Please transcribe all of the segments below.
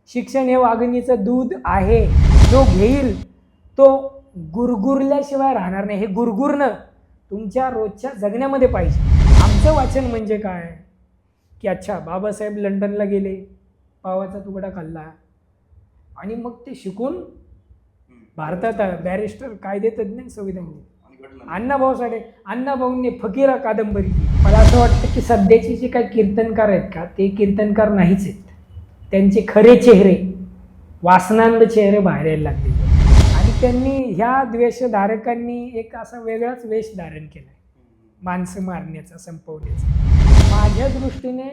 शिक्षण हे वाघिणीचं दूध आहे. जो घेईल तो गुरगुरल्याशिवाय राहणार नाही. हे गुरगुरणं तुमच्या रोजच्या जगण्यामध्ये पाहिजे. आमचं वाचन म्हणजे काय की अच्छा बाबासाहेब लंडनला गेले, पावाचा तुकडा खाल्ला आणि मग ते शिकून भारतात बॅरिस्टर, कायदेतज्ञ, संविधान. अण्णाभाऊ साठे, अण्णाभाऊंनी फकीरा कादंबरी. मला असं वाटतं की सध्याचे जे काही कीर्तनकार आहेत का, ते कीर्तनकार नाहीच आहेत. त्यांचे खरे चेहरे, वासनांद चेहरे बाहेर यायला लागले आणि त्यांनी ह्या द्वेषधारकांनी एक असा वेगळाच वेश धारण केला आहे, माणसं मारण्याचा, संपवण्याचा. माझ्या दृष्टीने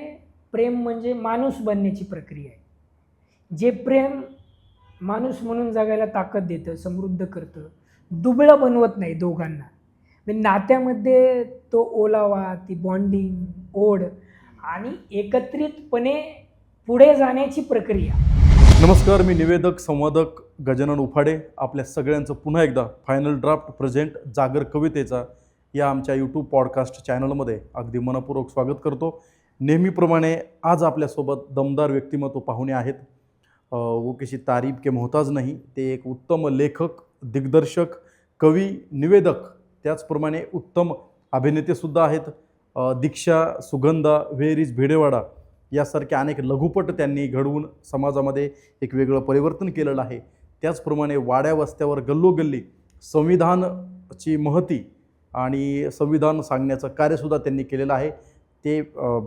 प्रेम म्हणजे माणूस बनण्याची प्रक्रिया आहे. जे प्रेम माणूस म्हणून जगायला ताकद देतं, समृद्ध करतं, दुबळं बनवत नाही दोघांना. नात्यामध्ये तो ओलावा, ती बॉन्डिंग, ओढ आणि एकत्रितपणे पुढे जाण्याची प्रक्रिया. नमस्कार, मी निवेदक संवादक गजानन उफाडे. आपल्या सगळ्यांचं पुन्हा एकदा फायनल ड्राफ्ट प्रेझेंट जागर कवितेचा या आमच्या यूट्यूब पॉडकास्ट चॅनलमध्ये अगदी मनपूर्वक स्वागत करतो. नेहमीप्रमाणे आज आपल्यासोबत दमदार व्यक्तिमत्व पाहुणे आहेत. वो किसी तारीफ के मोहताज नाही. ते एक उत्तम लेखक, दिग्दर्शक, कवी, निवेदक, त्याचप्रमाणे उत्तम अभिनेतेसुद्धा आहेत. दीक्षा, सुगंधा, व्हेअर इज भिडेवाडा यासारखे अनेक लघुपट त्यांनी घडवून समाजामध्ये एक वेगळं परिवर्तन केलेलं आहे. त्याचप्रमाणे वाड्या वस्त्यावर गल्लोगल्ली संविधानाची महती आणि संविधान सांगण्याचं कार्यसुद्धा त्यांनी केलेलं आहे. ते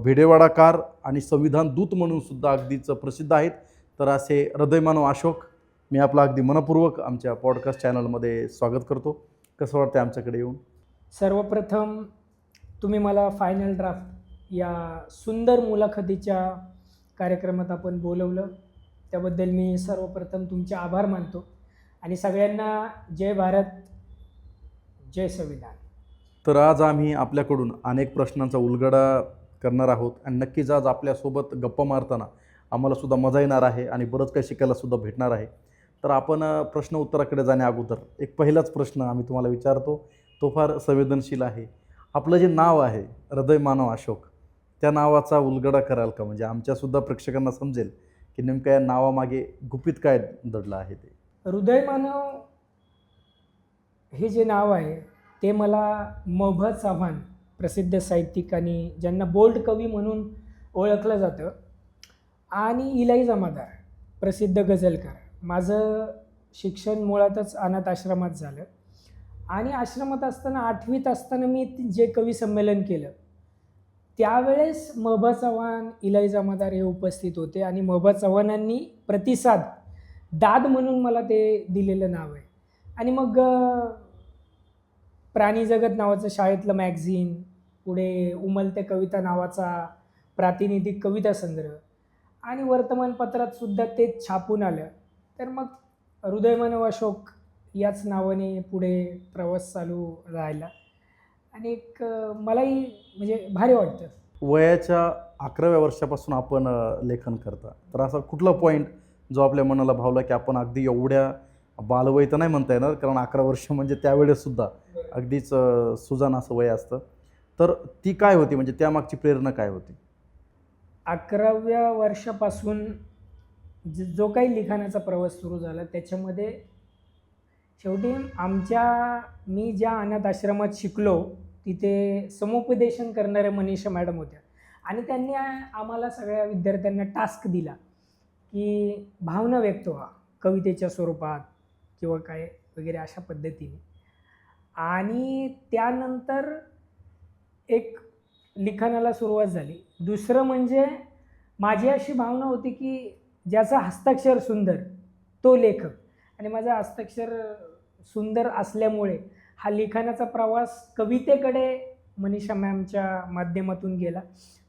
भिडेवाडाकार आणि संविधान दूत म्हणूनसुद्धा अगदीच प्रसिद्ध आहेत. तर असे हृदयमानव अशोक, मी आपला अगदी मनपूर्वक आमच्या पॉडकास्ट चॅनलमध्ये स्वागत करतो. कसं वाटतं आमच्याकडे येऊन? सर्वप्रथम तुम्ही मला फायनल ड्राफ्ट या सुंदर मुलाखतीच्या कार्यक्रमात आपण बोलवलं, त्याबद्दल मी सर्वप्रथम तुमचे आभार मानतो. आणि सगळ्यांना जय भारत, जय संविधान. तर आज आम्ही आपल्याकडून अनेक प्रश्नांचा उलगडा करणार आहोत आणि नक्कीच आज आपल्यासोबत गप्पा मारताना आम्हालासुद्धा मजा येणार आहे आणि बरंच काही शिकायलासुद्धा भेटणार आहे. तर आपण प्रश्न उत्तराकडे जाण्या अगोदर एक पहिलाच प्रश्न आम्ही तुम्हाला विचारतो, तो फार संवेदनशील आहे. आपलं जे नाव आहे हृदयमानव अशोक, त्या नावाचा उलगडा कराल का? म्हणजे आमच्यासुद्धा प्रेक्षकांना समजेल की नेमकं या नावामागे गुपित काय दडलं आहे. ते हृदयमानव हे जे नाव आहे ते मला म.भ. चव्हाण, प्रसिद्ध साहित्यिक आणि ज्यांना बोल्ड कवी म्हणून ओळखलं जातं, आणि इलाई जमादार, प्रसिद्ध गझलकार. माझं शिक्षण मुळातच अनाथ आश्रमात झालं आणि आश्रमात असताना 8वीत असताना मी जे कवी संमेलन केलं त्यावेळेस म.भ. चव्हाण, इलाई जमादार हे उपस्थित होते आणि म.भ. चव्हाणांनी प्रतिसाद, दाद म्हणून मला ते दिलेलं नाव आहे. आणि मग प्राणी जगत नावाचं शाळेतलं मॅगझिन, पुढे उमलते कविता नावाचा प्रातिनिधिक कविता संग्रह आणि वर्तमानपत्रात सुद्धा ते छापून आलं. तर मग हृदयमानव अशोक याच नावाने पुढे प्रवास चालू राहिला आणि एक मलाही म्हणजे भारी वाटतं. वयाच्या 11व्या वर्षापासून आपण लेखन करता, तर असा कुठला पॉईंट जो आपल्या मनाला भावला की आपण अगदी एवढ्या, बालवय तर नाही म्हणता येणार कारण 11 वर्ष म्हणजे त्यावेळेससुद्धा अगदीच सुजाण असं वय असतं, तर ती काय होती? म्हणजे त्यामागची प्रेरणा काय होती? 11व्या वर्षापासून जो काही लिखाणाचा प्रवास सुरू झाला त्याच्यामध्ये शेवटी मी ज्या अनाथ आश्रमात शिकलो तिथे समुपदेशन करणाऱ्या मनीषा मॅडम होत्या आणि त्यांनी आम्हाला सगळ्या विद्यार्थ्यांना टास्क दिला की भावना व्यक्त व्हा कवितेच्या स्वरूपात किंवा काय वगैरे अशा पद्धतीने. आणि त्यानंतर एक लिखाणाला सुरुवात झाली. दुसरं म्हणजे माझी अशी भावना होती की ज्याचा हस्ताक्षर सुंदर तो लेखक, आणि माझं हस्ताक्षर सुंदर असल्यामुळे हा लिखाणाचा प्रवास कवितेकडे मनीषा मॅमच्या माध्यमातून गेला.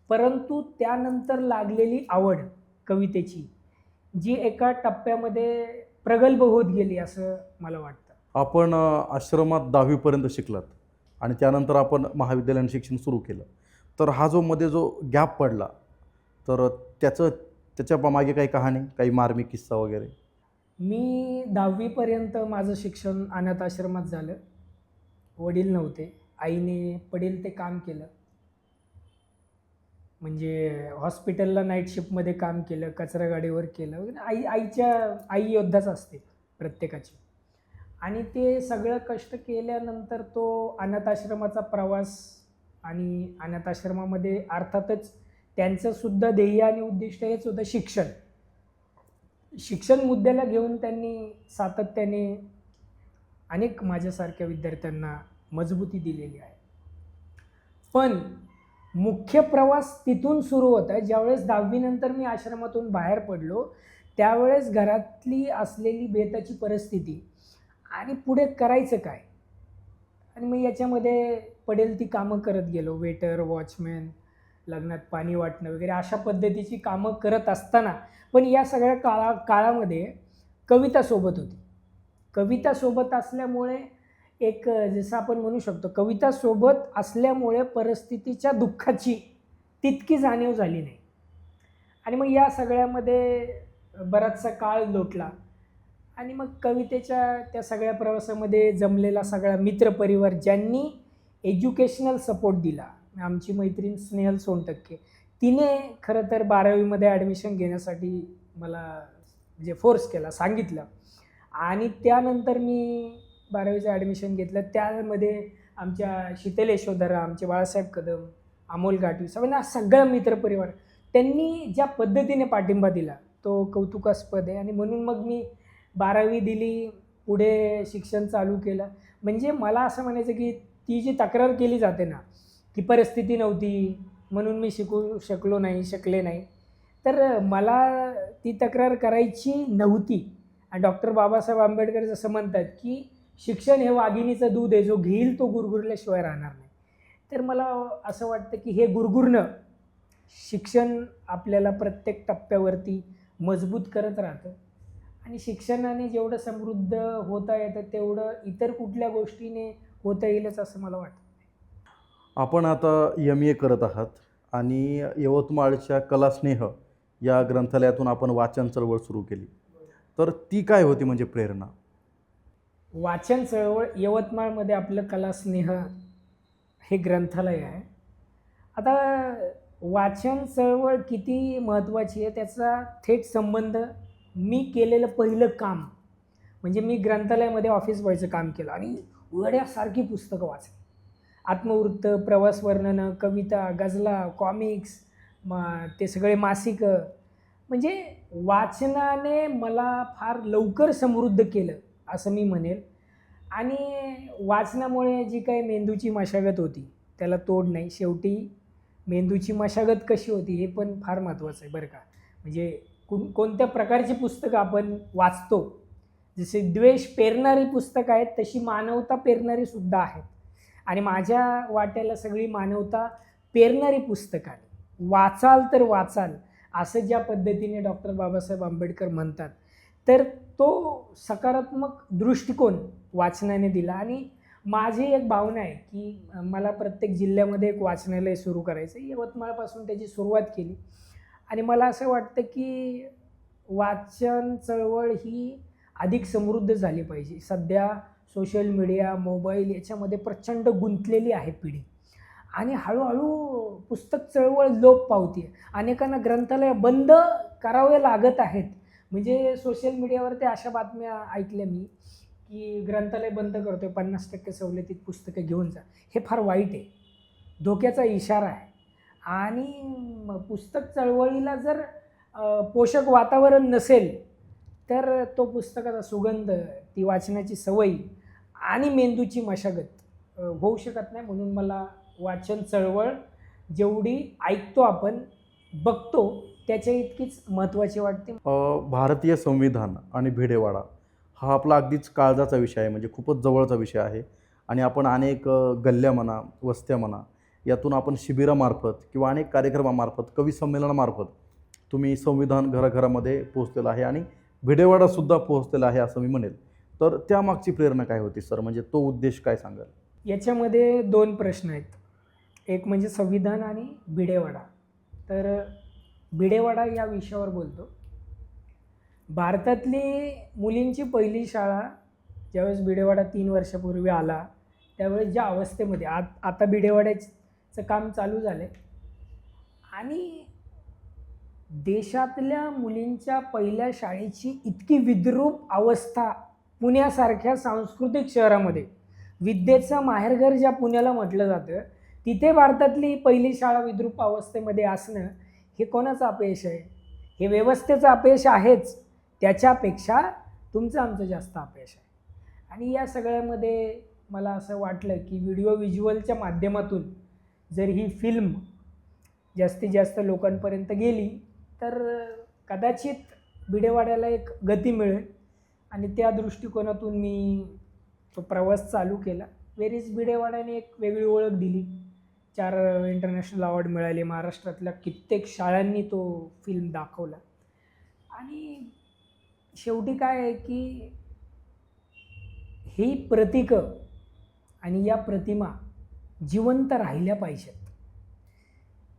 परंतु त्यानंतर लागलेली आवड कवितेची जी एका टप्प्यामध्ये प्रगल्भ होत गेली असं मला वाटतं. आपण आश्रमात 10वीपर्यंत शिकलात आणि त्यानंतर आपण महाविद्यालयात शिक्षण सुरू केलं, तर हा जो मध्ये जो गॅप पडला, तर त्याच्या मागे काही कहाणी, काही मार्मिक किस्सा वगैरे? मी 10वीपर्यंत माझं शिक्षण अनाथ आश्रमात झालं. वडील नव्हते, आईने पडेल ते काम केलं म्हणजे हॉस्पिटलला नाईट शिफ्टमध्ये काम केलं, कचरा गाडीवर केलं वगैरे. आई योद्धाच असते प्रत्येकाची. आणि ते सगळं कष्ट केल्यानंतर तो अनाथाश्रमाचा प्रवास, आणि अनाथाश्रमामध्ये अर्थातच त्यांचंसुद्धा ध्येय आणि उद्दिष्ट हेच होतं शिक्षण. शिक्षण मुद्द्याला घेऊन त्यांनी सातत्याने अनेक माझ्यासारख्या विद्यार्थ्यांना मजबूती दिलेली आहे. पण मुख्य प्रवास तिथून सुरू होता ज्यावेळेस 10वी नंतर मी आश्रमातून बाहेर पडलो. त्यावेळेस घरातली असलेली बेताची परिस्थिती आणि पुढे करायचं काय, आणि मग याच्यामध्ये पडेल ती कामं करत गेलो. वेटर, वॉचमॅन, लग्नात पाणी वाटणं वगैरे अशा पद्धतीची कामं करत असताना पण या सगळ्या काळामध्ये कविता सोबत होती. कविता सोबत असल्यामुळे एक जसं आपण म्हणू शकतो, कविता सोबत असल्यामुळे परिस्थितीच्या दुःखाची तितकी जाणीव झाली नाही. आणि मग या सगळ्यामध्ये बराचसा काळ लोटला. आणि मग कवितेच्या त्या सगळ्या प्रवासामध्ये जमलेला सगळा मित्रपरिवार ज्यांनी एज्युकेशनल सपोर्ट दिला. आमची मैत्रीण स्नेहल सोनटक्के, तिने खरं तर 12वीमध्ये ॲडमिशन घेण्यासाठी मला म्हणजे फोर्स केला, सांगितलं. आणि त्यानंतर मी 12वीचं ॲडमिशन घेतलं. त्यामध्ये आमच्या शीतल यशोधरा, आमचे बाळासाहेब कदम, अमोल घाटवी, सगळा मित्रपरिवार त्यांनी ज्या पद्धतीने पाठिंबा दिला तो कौतुकास्पद आहे. आणि म्हणून मग मी 12वी दिली, पुढे शिक्षण चालू केलं. म्हणजे मला असं म्हणायचं की ती जी तक्रार केली जाते ना की परिस्थिती नव्हती म्हणून मी शकले नाही, तर मला ती तक्रार करायची नव्हती. आणि डॉक्टर बाबासाहेब आंबेडकर जसं म्हणतात की शिक्षण हे वाघिणीचं दूध आहे, जो घेईल तो गुरगुरल्याशिवाय राहणार नाही. तर मला असं वाटतं की हे गुरगुरणं शिक्षण आपल्याला प्रत्येक टप्प्यावरती मजबूत करत राहतं. आणि शिक्षणाने जेवढं समृद्ध होता येतं तेवढं इतर कुठल्या गोष्टीने होता येईलच असं मला वाटतं. आपण आता MA करत आहात आणि यवतमाळच्या कलास्नेह या ग्रंथालयातून आपण वाचन चळवळ सुरू केली. तर ती काय होती म्हणजे प्रेरणा? वाचन चळवळ यवतमाळमध्ये आपलं कलास्नेह हे ग्रंथालय आहे. आता वाचन चळवळ किती महत्त्वाची आहे त्याचा थेट संबंध मी केलेलं पहिलं काम म्हणजे मी ग्रंथालयामध्ये ऑफिस बॉयचं काम केलं आणि वेड्यासारखी पुस्तकं वाचली. आत्मवृत्त, प्रवास वर्णनं, कविता, गझला, कॉमिक्स, ते सगळे मासिकं. म्हणजे वाचनाने मला फार लवकर समृद्ध केलं असं मी म्हणेल. आणि वाचनामुळे जी काही मेंदूची मशागत होती त्याला तोड नाही. शेवटी मेंदूची मशागत कशी होती हे पण फार महत्त्वाचं आहे बरं का. म्हणजे कोणत्या प्रकारची पुस्तकं आपण वाचतो, जसे द्वेष पेरणारी पुस्तकं आहेत तशी मानवता पेरणारी सुद्धा आहेत. आणि माझ्या वाट्याला सगळी मानवता पेरणारी पुस्तकं आहेत. वाचाल तर वाचाल असं ज्या पद्धतीने डॉक्टर बाबासाहेब आंबेडकर म्हणतात, तर तो सकारात्मक दृष्टिकोन वाचनाने दिला. आणि माझी एक भावना आहे की मला प्रत्येक जिल्ह्यामध्ये एक वाचनालय सुरू करायचं आहे. यवतमाळपासून त्याची सुरुवात केली. आणि मला असं वाटतं की वाचन चळवळ ही अधिक समृद्ध झाली पाहिजे. सध्या सोशल मीडिया, मोबाईल याच्यामध्ये प्रचंड गुंतलेली आहे पिढी. आणि हळूहळू पुस्तक चळवळ लोप पावते. अनेकांना ग्रंथालय बंद करावे लागत आहेत. म्हणजे सोशल मीडियावरती अशा बातम्या ऐकल्या मी की ग्रंथालय बंद करतोय, 50% सवलतीत पुस्तकं घेऊन जा. हे फार वाईट आहे, धोक्याचा इशारा आहे. आणि पुस्तक चळवळीला जर पोषक वातावरण नसेल तर तो पुस्तकाचा सुगंध, ती वाचनाची सवय आणि मेंदूची मशागत होऊ शकत नाही. म्हणून मला वाचन चळवळ जेवढी ऐकतो आपण, बघतो त्याच्या इतकीच महत्त्वाची वाटते. भारतीय संविधान आणि भिडेवाडा हा आपला अगदीच काळजाचा विषय आहे, म्हणजे खूपच जवळचा विषय आहे. आणि आपण अनेक गल्ल्या म्हणा, वस्त्या म्हणा, यातून आपण शिबिरामार्फत किंवा अनेक कार्यक्रमामार्फत, कवी संमेलनामार्फत तुम्ही संविधान घराघरामध्ये पोहोचलेलं आहे आणि भिडेवाडासुद्धा पोहोचलेला आहे असं मी म्हणेल. तर त्यामागची प्रेरणा काय होती सर, म्हणजे तो उद्देश काय सांगाल? याच्यामध्ये 2 प्रश्न आहेत. एक म्हणजे संविधान आणि भिडेवाडा. तर भिडेवाडा या विषयावर बोलतो. भारतातली मुलींची पहिली शाळा ज्यावेळेस भिडेवाडा 3 वर्षापूर्वी आला त्यावेळेस ज्या अवस्थेमध्ये आता भिडेवाड्याचं काम चालू झालं आणि देशातल्या मुलींच्या पहिल्या शाळेची इतकी विद्रूप अवस्था पुण्यासारख्या सांस्कृतिक शहरामध्ये, विद्येचं माहेरघर ज्या पुण्याला म्हटलं जातं, तिथे भारतातली पहिली शाळा विद्रूप अवस्थेमध्ये असणं हे कोणाचं अपयश आहे? हे व्यवस्थेचं अपयश आहेच, त्याच्यापेक्षा तुमचं आमचं जास्त अपयश आहे. आणि या सगळ्यामध्ये मला असं वाटलं की व्हिडिओ व्हिज्युअलच्या माध्यमातून जर ही फिल्म जास्तीत जास्त लोकांपर्यंत गेली तर कदाचित भिडेवाड्याला एक गती मिळेल. आणि त्या दृष्टिकोनातून मी तो प्रवास चालू केला. वेर इज भिडेवाड्याने एक वेगळी ओळख दिली. 4 इंटरनॅशनल अवॉर्ड मिळाले. महाराष्ट्रातल्या कित्येक शाळांनी तो फिल्म दाखवला. आणि शेवटी काय आहे की ही प्रतीकं आणि या प्रतिमा जिवंत राहिल्या पाहिजेत,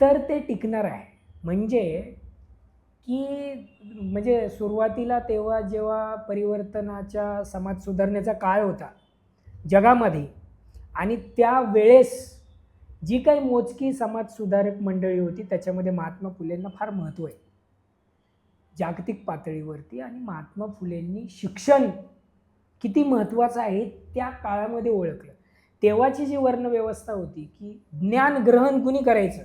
तर ते टिकणार आहे. म्हणजे सुरुवातीला तेव्हा जेव्हा परिवर्तनाच्या समाज सुधारण्याचा काळ होता जगामध्ये, आणि त्यावेळेस जी काही मोजकी समाजसुधारक मंडळी होती त्याच्यामध्ये महात्मा फुलेंना फार महत्त्व आहे जागतिक पातळीवरती. आणि महात्मा फुलेंनी शिक्षण किती महत्त्वाचं आहे त्या काळामध्ये ओळखलं. तेव्हाची जी वर्णव्यवस्था होती की ज्ञान ग्रहण कुणी करायचं,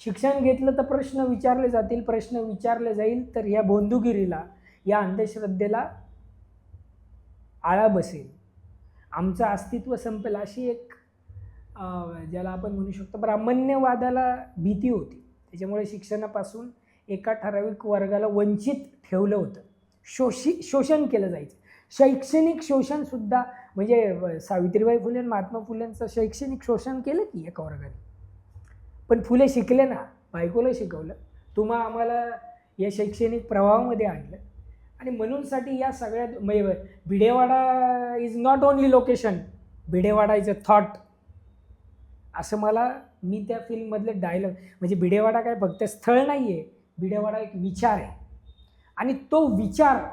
शिक्षण घेतलं तर प्रश्न विचारले जातील, प्रश्न विचारले जाईल तर या भोंदूगिरीला, या अंधश्रद्धेला आळा बसेल, आमचं अस्तित्व संपेल, अशी एक ज्याला आपण म्हणू शकतो ब्राह्मण्यवादाला भीती होती. त्याच्यामुळे शिक्षणापासून एका ठराविक वर्गाला वंचित ठेवलं होतं, शोषण केलं जायचं. शैक्षणिक शोषणसुद्धा, म्हणजे सावित्रीबाई फुले आणि महात्मा फुलेंचं शैक्षणिक शोषण केलं की एका वर्गाने. पण फुले शिकले ना, बायकोला शिकवलं, तुम्हा आम्हाला या शैक्षणिक प्रवाहामध्ये आणलं. आणि म्हणूनसाठी या सगळ्या म्हणजे Bhidewada is not only location, Bhidewada is a thought, असं मी त्या फिल्ममधले डायलॉग, म्हणजे भिडेवाडा काय फक्त स्थळ नाही आहे, भिडेवाडा एक विचार आहे. आणि तो विचार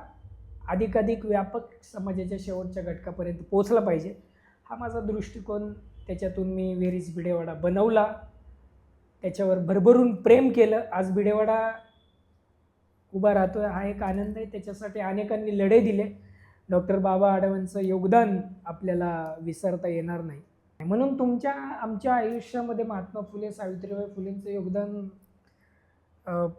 अधिकाधिक व्यापक समाजाच्या शेवटच्या घटकापर्यंत पोचला पाहिजे, हा माझा दृष्टिकोन. त्याच्यातून मी वेर इज भिडेवाडा बनवला, त्याच्यावर भरभरून प्रेम केलं. आज भिडेवाडा उभा राहतो आहे, हा एक आनंद आहे. त्याच्यासाठी अनेकांनी लढे दिले. डॉक्टर बाबा आढावांचं योगदान आपल्याला विसरता येणार नाही. म्हणून आमच्या आयुष्यामध्ये महात्मा फुले, सावित्रीबाई फुलेंचं योगदान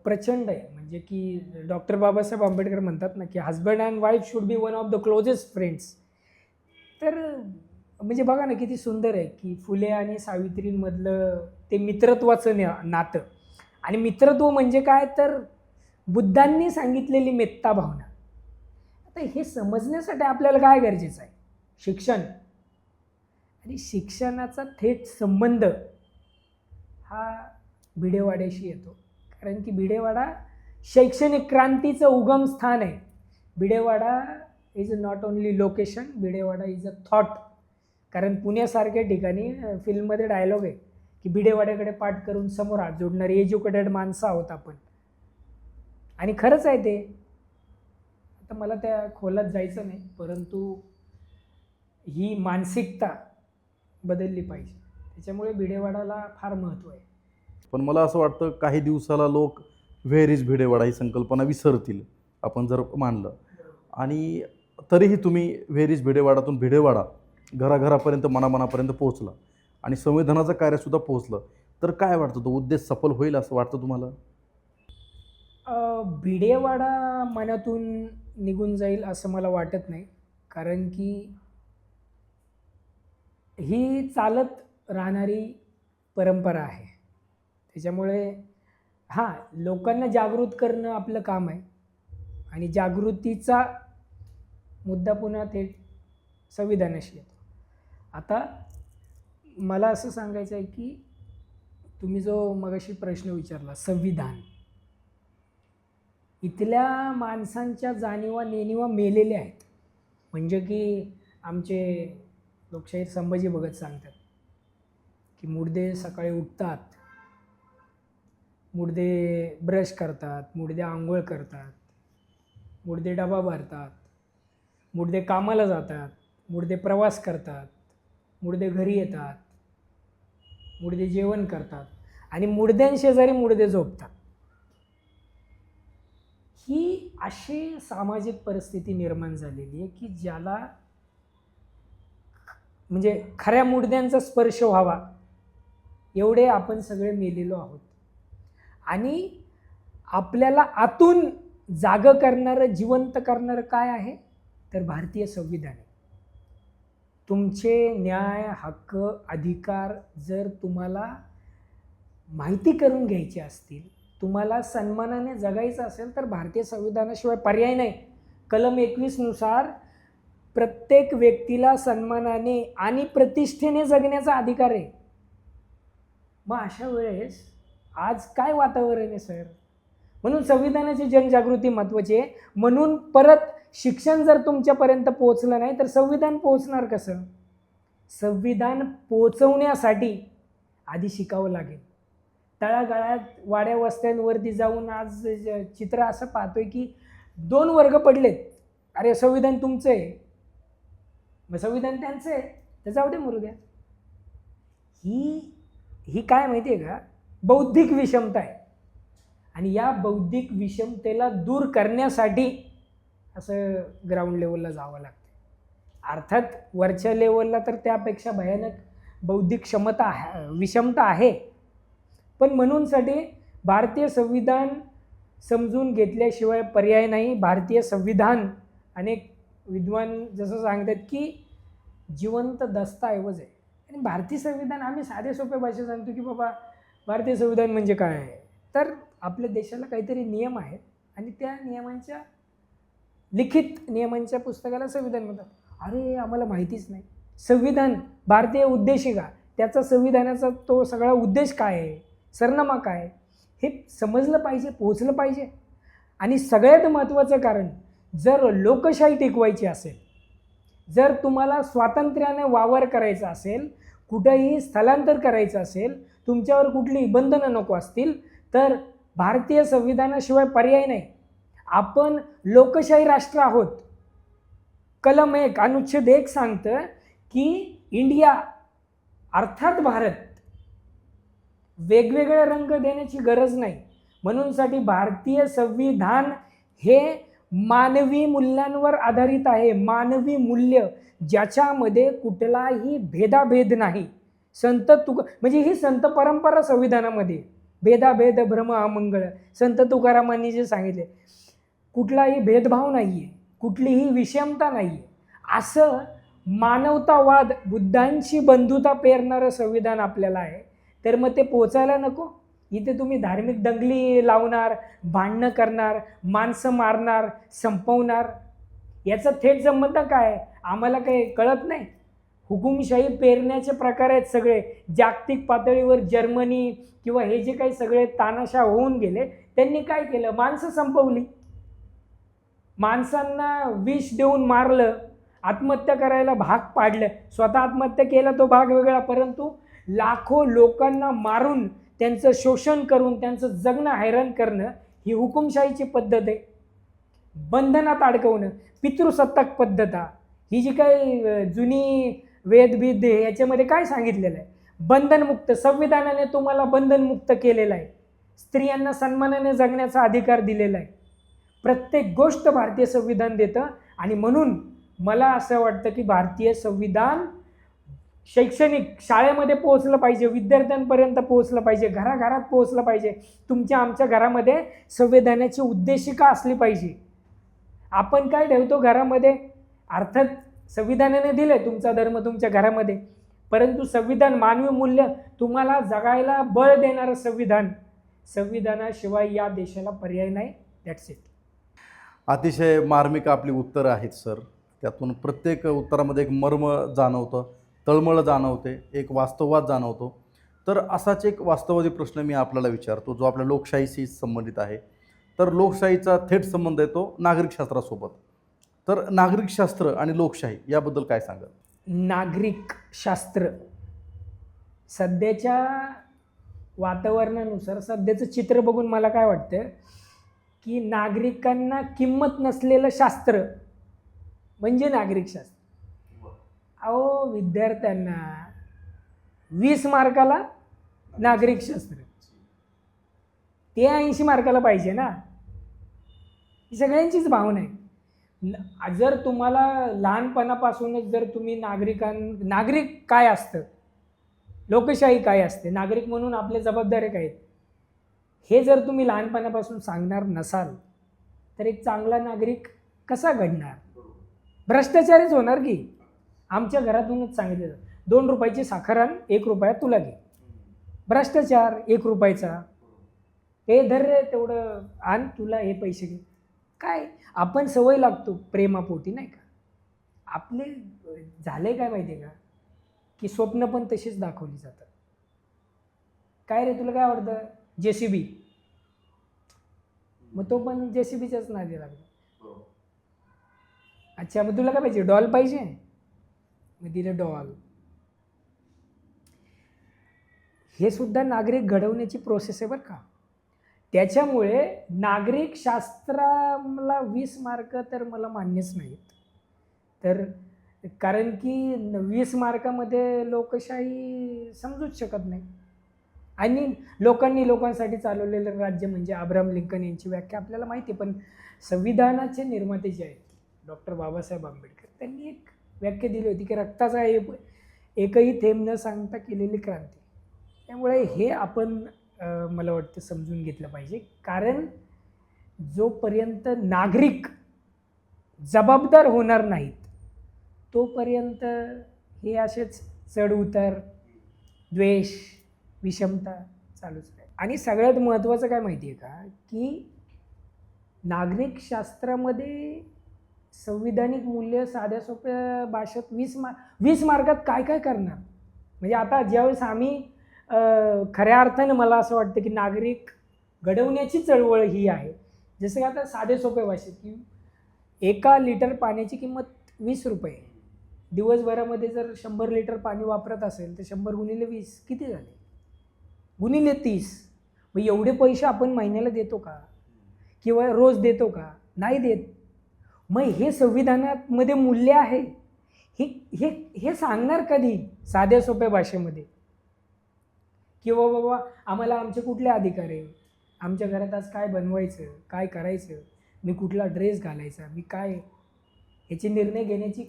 प्रचंड आहे. म्हणजे की डॉक्टर बाबासाहेब आंबेडकर म्हणतात ना की husband and wife should be one of the closest friends. तर म्हणजे बघा ना किती सुंदर आहे की फुले आणि सावित्रींमधलं ते मित्रत्वाचं नातं. आणि मित्रत्व म्हणजे काय तर बुद्धांनी सांगितलेली मेत्ता भावना. आता हे समजण्यासाठी आपल्याला काय गरजेचं आहे? शिक्षण. आणि शिक्षणाचा थेट संबंध हा भिडेवाड्याशी येतो. कारण की भिडेवाडा शैक्षणिक क्रांतीचं उगम स्थान आहे. Bhidewada is not only location, Bhidewada is a thought. कारण पुण्यासारख्या ठिकाणी फिल्ममध्ये डायलॉग आहे की भिडेवाड्याकडे पाठ करून समोर हात जोडणारी एज्युकेटेड माणसं आहोत आपण. आणि खरंच आहे ते. आता मला त्या खोलात जायचं नाही, परंतु ही मानसिकता बदलली पाहिजे. त्याच्यामुळे भिडेवाडाला फार महत्त्व आहे. पण मला असं वाटतं काही दिवसाला लोक व्हेअर इज भिडेवाडा ही संकल्पना विसरतील, आपण जर मानलं. आणि तरीही तुम्ही व्हेअर इज भिडेवाडातून भिडेवाडा घराघरापर्यंत, मनामनापर्यंत पोहोचला आणि संविधानाचं कार्यसुद्धा पोहोचलं. तर काय वाटतं, तो उद्देश सफल होईल असं वाटतं तुम्हाला? भिडेवाडा मनातून निघून जाईल असं मला वाटत नाही. कारण की ही चालत राहणारी परंपरा आहे. त्याच्यामुळे हां, लोकांना जागृत करणं आपलं काम आहे. आणि जागृतीचा मुद्दा पुन्हा थेट संविधानाशी येतो. आता मला असं सांगायचं आहे की तुम्ही जो मगाशी प्रश्न विचारला, संविधान, इथल्या माणसांच्या जाणीवा नेणीवा मेलेल्या आहेत. म्हणजे की आमचे लोकशाहीर संभाजी भगत सांगतात की मुडदे सकाळी उठतात, मुडदे ब्रश करतात, मुडदे आंघोळ करतात, मुडदे डबा भरतात, मुडदे कामाला जातात, मुडदे प्रवास करतात, मुडदे घरी येतात, मुडदे जेवण करतात. आणि मुडद्यांशेजारी मुडदे झोपतात. ही अशी सामाजिक परिस्थिती निर्माण झालेली आहे की ज्याला म्हणजे खऱ्या मुडद्यांचा स्पर्श व्हावा एवढे आपण सगळे मेलेलो आहोत. आणि आपल्याला आतून जागं करणारं, जिवंत करणारं काय आहे तर भारतीय संविधान आहे. तुमचे न्याय, हक्क, अधिकार जर तुम्हाला माहिती करून घ्यायचे असतील, तुम्हाला सन्मानाने जगायचं असेल तर भारतीय संविधानाशिवाय पर्याय नाही. कलम 21 नुसार प्रत्येक व्यक्तीला सन्मानाने आणि प्रतिष्ठेने जगण्याचा अधिकार आहे. मग अशा वेळेस आज काय वातावरण आहे सर? म्हणून संविधानाची जनजागृती महत्त्वाची आहे. म्हणून परत शिक्षण जर तुमच्यापर्यंत पोहोचलं नाही तर संविधान पोहोचणार कसं? संविधान पोहोचवण्यासाठी आधी शिकावं लागेल. तळागाळात वाड्या वस्त्यांवरती जाऊन आज चित्र असं पाहतोय की 2 वर्ग पडलेत. अरे संविधान तुमचं आहे, मग संविधान त्यांचं आहे, तर जाऊ दे मरू द्या. ही काय माहिती आहे का? बौद्धिक विषमता आहे. आणि या बौद्धिक विषमतेला दूर करण्यासाठी असं ग्राउंड लेवलला जावं लागतं. अर्थात वरच्या लेवलला तर त्यापेक्षा भयानक बौद्धिक विषमता आहे. पण म्हणूनसाठी भारतीय संविधान समजून घेतल्याशिवाय पर्याय नाही. भारतीय संविधान अनेक विद्वान जसं सांगतात की जिवंत दस्तऐवज आहे. आणि भारतीय संविधान आम्ही साधे सोप्या भाषेत सांगतो की बाबा भारतीय संविधान म्हणजे काय आहे तर आपल्या देशाला काहीतरी नियम आहेत आणि त्या नियमांच्या लिखित नियमांच्या पुस्तकाला संविधान म्हणतात. अरे आम्हाला माहितीच नाही. संविधान भारतीय उद्देशिका, त्याचा संविधानाचा तो सगळा उद्देश काय आहे, सरनामा काय, हे समजलं पाहिजे, पोहोचलं पाहिजे. आणि सगळ्यात महत्त्वाचं कारण, जर लोकशाही टिकवायची असेल, जर तुम्हाला स्वातंत्र्याने वावर करायचा असेल, कुठंही स्थलांतर करायचं असेल, तुमच्यावर कुठली बंधनं नको असतील, तर भारतीय संविधानाशिवाय पर्याय नाही. आपण लोकशाही राष्ट्र आहोत. कलम 1 अनुच्छेद 1 सांगतं की इंडिया अर्थात भारत, वेगवेगळे रंग देण्याची गरज नाही. म्हणूनसाठी भारतीय संविधान हे मानवी मूल्यांवर आधारित आहे. मानवी मूल्य ज्याच्यामध्ये कुठलाही भेदाभेद नाही. म्हणजे ही संत परंपरा संविधानामध्ये, भेदाभेद भ्रम अमंगळ, संत तुकारामांनी जे सांगितले, कुठलाही भेदभाव नाही आहे, कुठलीही विषमता नाही आहे, असं मानवतावाद, बुद्धांची बंधुता पेरणारं संविधान आपल्याला आहे. तर मग ते पोचायला नको? इथे तुम्ही धार्मिक दंगली लावणार, भांडणं करणार, माणसं मारणार, संपवणार, याचा थेट संबंध काय? आम्हाला काही कळत नाही. हुकुमशाही पेरण्याचे प्रकार आहेत सगळे. जागतिक पातळीवर जर्मनी किंवा हे जे काही सगळे तानाशा होऊन गेले, त्यांनी काय केलं? माणसं संपवली, माणसांना विष देऊन मारलं, आत्महत्या करायला भाग पाडलं. स्वतः आत्महत्या केला तो भाग वेगळा, परंतु लाखो लोकांना मारून, त्यांचं शोषण करून, त्यांचं जगणं हैराण करणं ही हुकुमशाहीची पद्धत आहे. बंधनात अडकवणं, पितृसत्ताक पद्धत, ही जी काही जुनी वेदविद याच्यामध्ये काय सांगितलेलं आहे? बंधनमुक्त. संविधानाने तुम्हाला बंधनमुक्त केलेलं आहे. स्त्रियांना सन्मानाने जगण्याचा अधिकार दिलेला आहे. प्रत्येक गोष्ट भारतीय संविधान देतं. आणि म्हणून मला असं वाटतं की भारतीय संविधान शैक्षणिक शाळेमध्ये पोहोचलं पाहिजे, विद्यार्थ्यांपर्यंत पोहोचलं पाहिजे, घराघरात पोहोचलं पाहिजे. तुमच्या आमच्या घरामध्ये संविधानाची उद्देशिका असली पाहिजे. आपण काय ठेवतो घरामध्ये? अर्थात संविधानाने दिले तुमचा धर्म तुमच्या घरामध्ये, परंतु संविधान मानवी मूल्य तुम्हाला जगायला बळ देणारं संविधान. संविधानाशिवाय या देशाला पर्याय नाही. That's it. अतिशय मार्मिक आपली उत्तरं आहेत सर. त्यातून प्रत्येक उत्तरामध्ये एक मर्म जाणवतं, तळमळ जाणवते, एक वास्तववाद जाणवतो. तर असाच एक वास्तववादी प्रश्न मी आपल्याला विचारतो, जो आपल्या लोकशाहीशी संबंधित आहे. तर लोकशाहीचा थेट संबंध येतो नागरिकशास्त्रासोबत. तर नागरिकशास्त्र आणि लोकशाही याबद्दल काय सांगाल? नागरिकशास्त्र सध्याच्या वातावरणानुसार, सध्याचं चित्र बघून मला काय वाटतं की नागरिकांना किंमत नसलेलं शास्त्र म्हणजे नागरिकशास्त्र. अहो विद्यार्थ्यांना 20 मार्काला नागरिकशास्त्र, ते 80 मार्काला पाहिजे ना. ही सगळ्यांचीच भावना आहे. जर तुम्हाला लहानपणापासूनच जर तुम्ही नागरिक काय असतं, लोकशाही काय असते, नागरिक म्हणून आपल्या जबाबदाऱ्या काय आहेत, हे जर तुम्ही लहानपणापासून सांगणार नसाल तर एक चांगला नागरिक कसा घडणार? भ्रष्टाचारीच होणार की. आमच्या घरातूनच सांगितलं जातं, 2 रुपयाची साखर आण, 1 रुपया तुला घे. भ्रष्टाचार 1 रुपयाचा, हे धर रे तेवढं आण, तुला हे पैसे घे. काय आपण सवय लागतो प्रेमापोटी, नाही का? आपले झाले काय माहिती आहे का, की स्वप्न पण तशीच दाखवली जातात. काय रे तुला काय आवडतं? JCB. मग तो पण JCBच्याच नादी लागला. अच्छा, मग तुला काय पाहिजे? डॉल पाहिजे? मग दिलं डॉल. हे सुद्धा नागरिक घडवण्याची प्रोसेस आहे बरं का. त्याच्यामुळे नागरिक शास्त्राला 20 मार्क तर मला मान्यच नाहीत. तर कारण की 20 मार्कामध्ये लोकशाही समजूच शकत नाही. आणि लोकांसाठी चालवलेलं राज्य म्हणजे अब्राहम लिंकन यांची व्याख्या आपल्याला माहिती आहे. पण संविधानाचे निर्माते जे आहेत डॉक्टर बाबासाहेब आंबेडकर, त्यांनी एक व्याख्या दिली होती की रक्ताचा एकही थेंब न सांगता केलेली क्रांती. त्यामुळे हे आपण मला वाटतं समजून घेतलं पाहिजे. कारण जोपर्यंत नागरिक जबाबदार होणार नाहीत तोपर्यंत हे असेच चढ उतार, द्वेष, विषमता चालूच आहे. आणि सगळ्यात महत्त्वाचं काय माहिती आहे का, की नागरिक शास्त्रामध्ये संविधानिक मूल्य साध्या सोप्या भाषेत 20 मार्कात काय काय करणार. म्हणजे आता ज्यावेळेस आम्ही खऱ्या अर्थानं मला असं वाटतं की नागरिक घडवण्याची चळवळ ही आहे. जसं की आता साधे सोप्या भाषेत की 1 लिटर पाण्याची किंमत 20 रुपये. दिवसभरामध्ये जर 100 लिटर पाणी वापरत असेल तर 100 गुणिले 20 किती झाले? गुणिले 30. मग एवढे पैसे आपण महिन्याला देतो का? किंवा रोज देतो का? नाही देत. मग हे संविधानामध्ये मूल्य आहे. हे सांगणार कधी साध्या सोप्या भाषेमध्ये? किंवा बाबा आम्हाला आमचे कुठले अधिकार आहे, आमच्या घरात आज काय बनवायचं, काय करायचं, मी कुठला ड्रेस घालायचा, मी काय, याचे निर्णय घेण्याची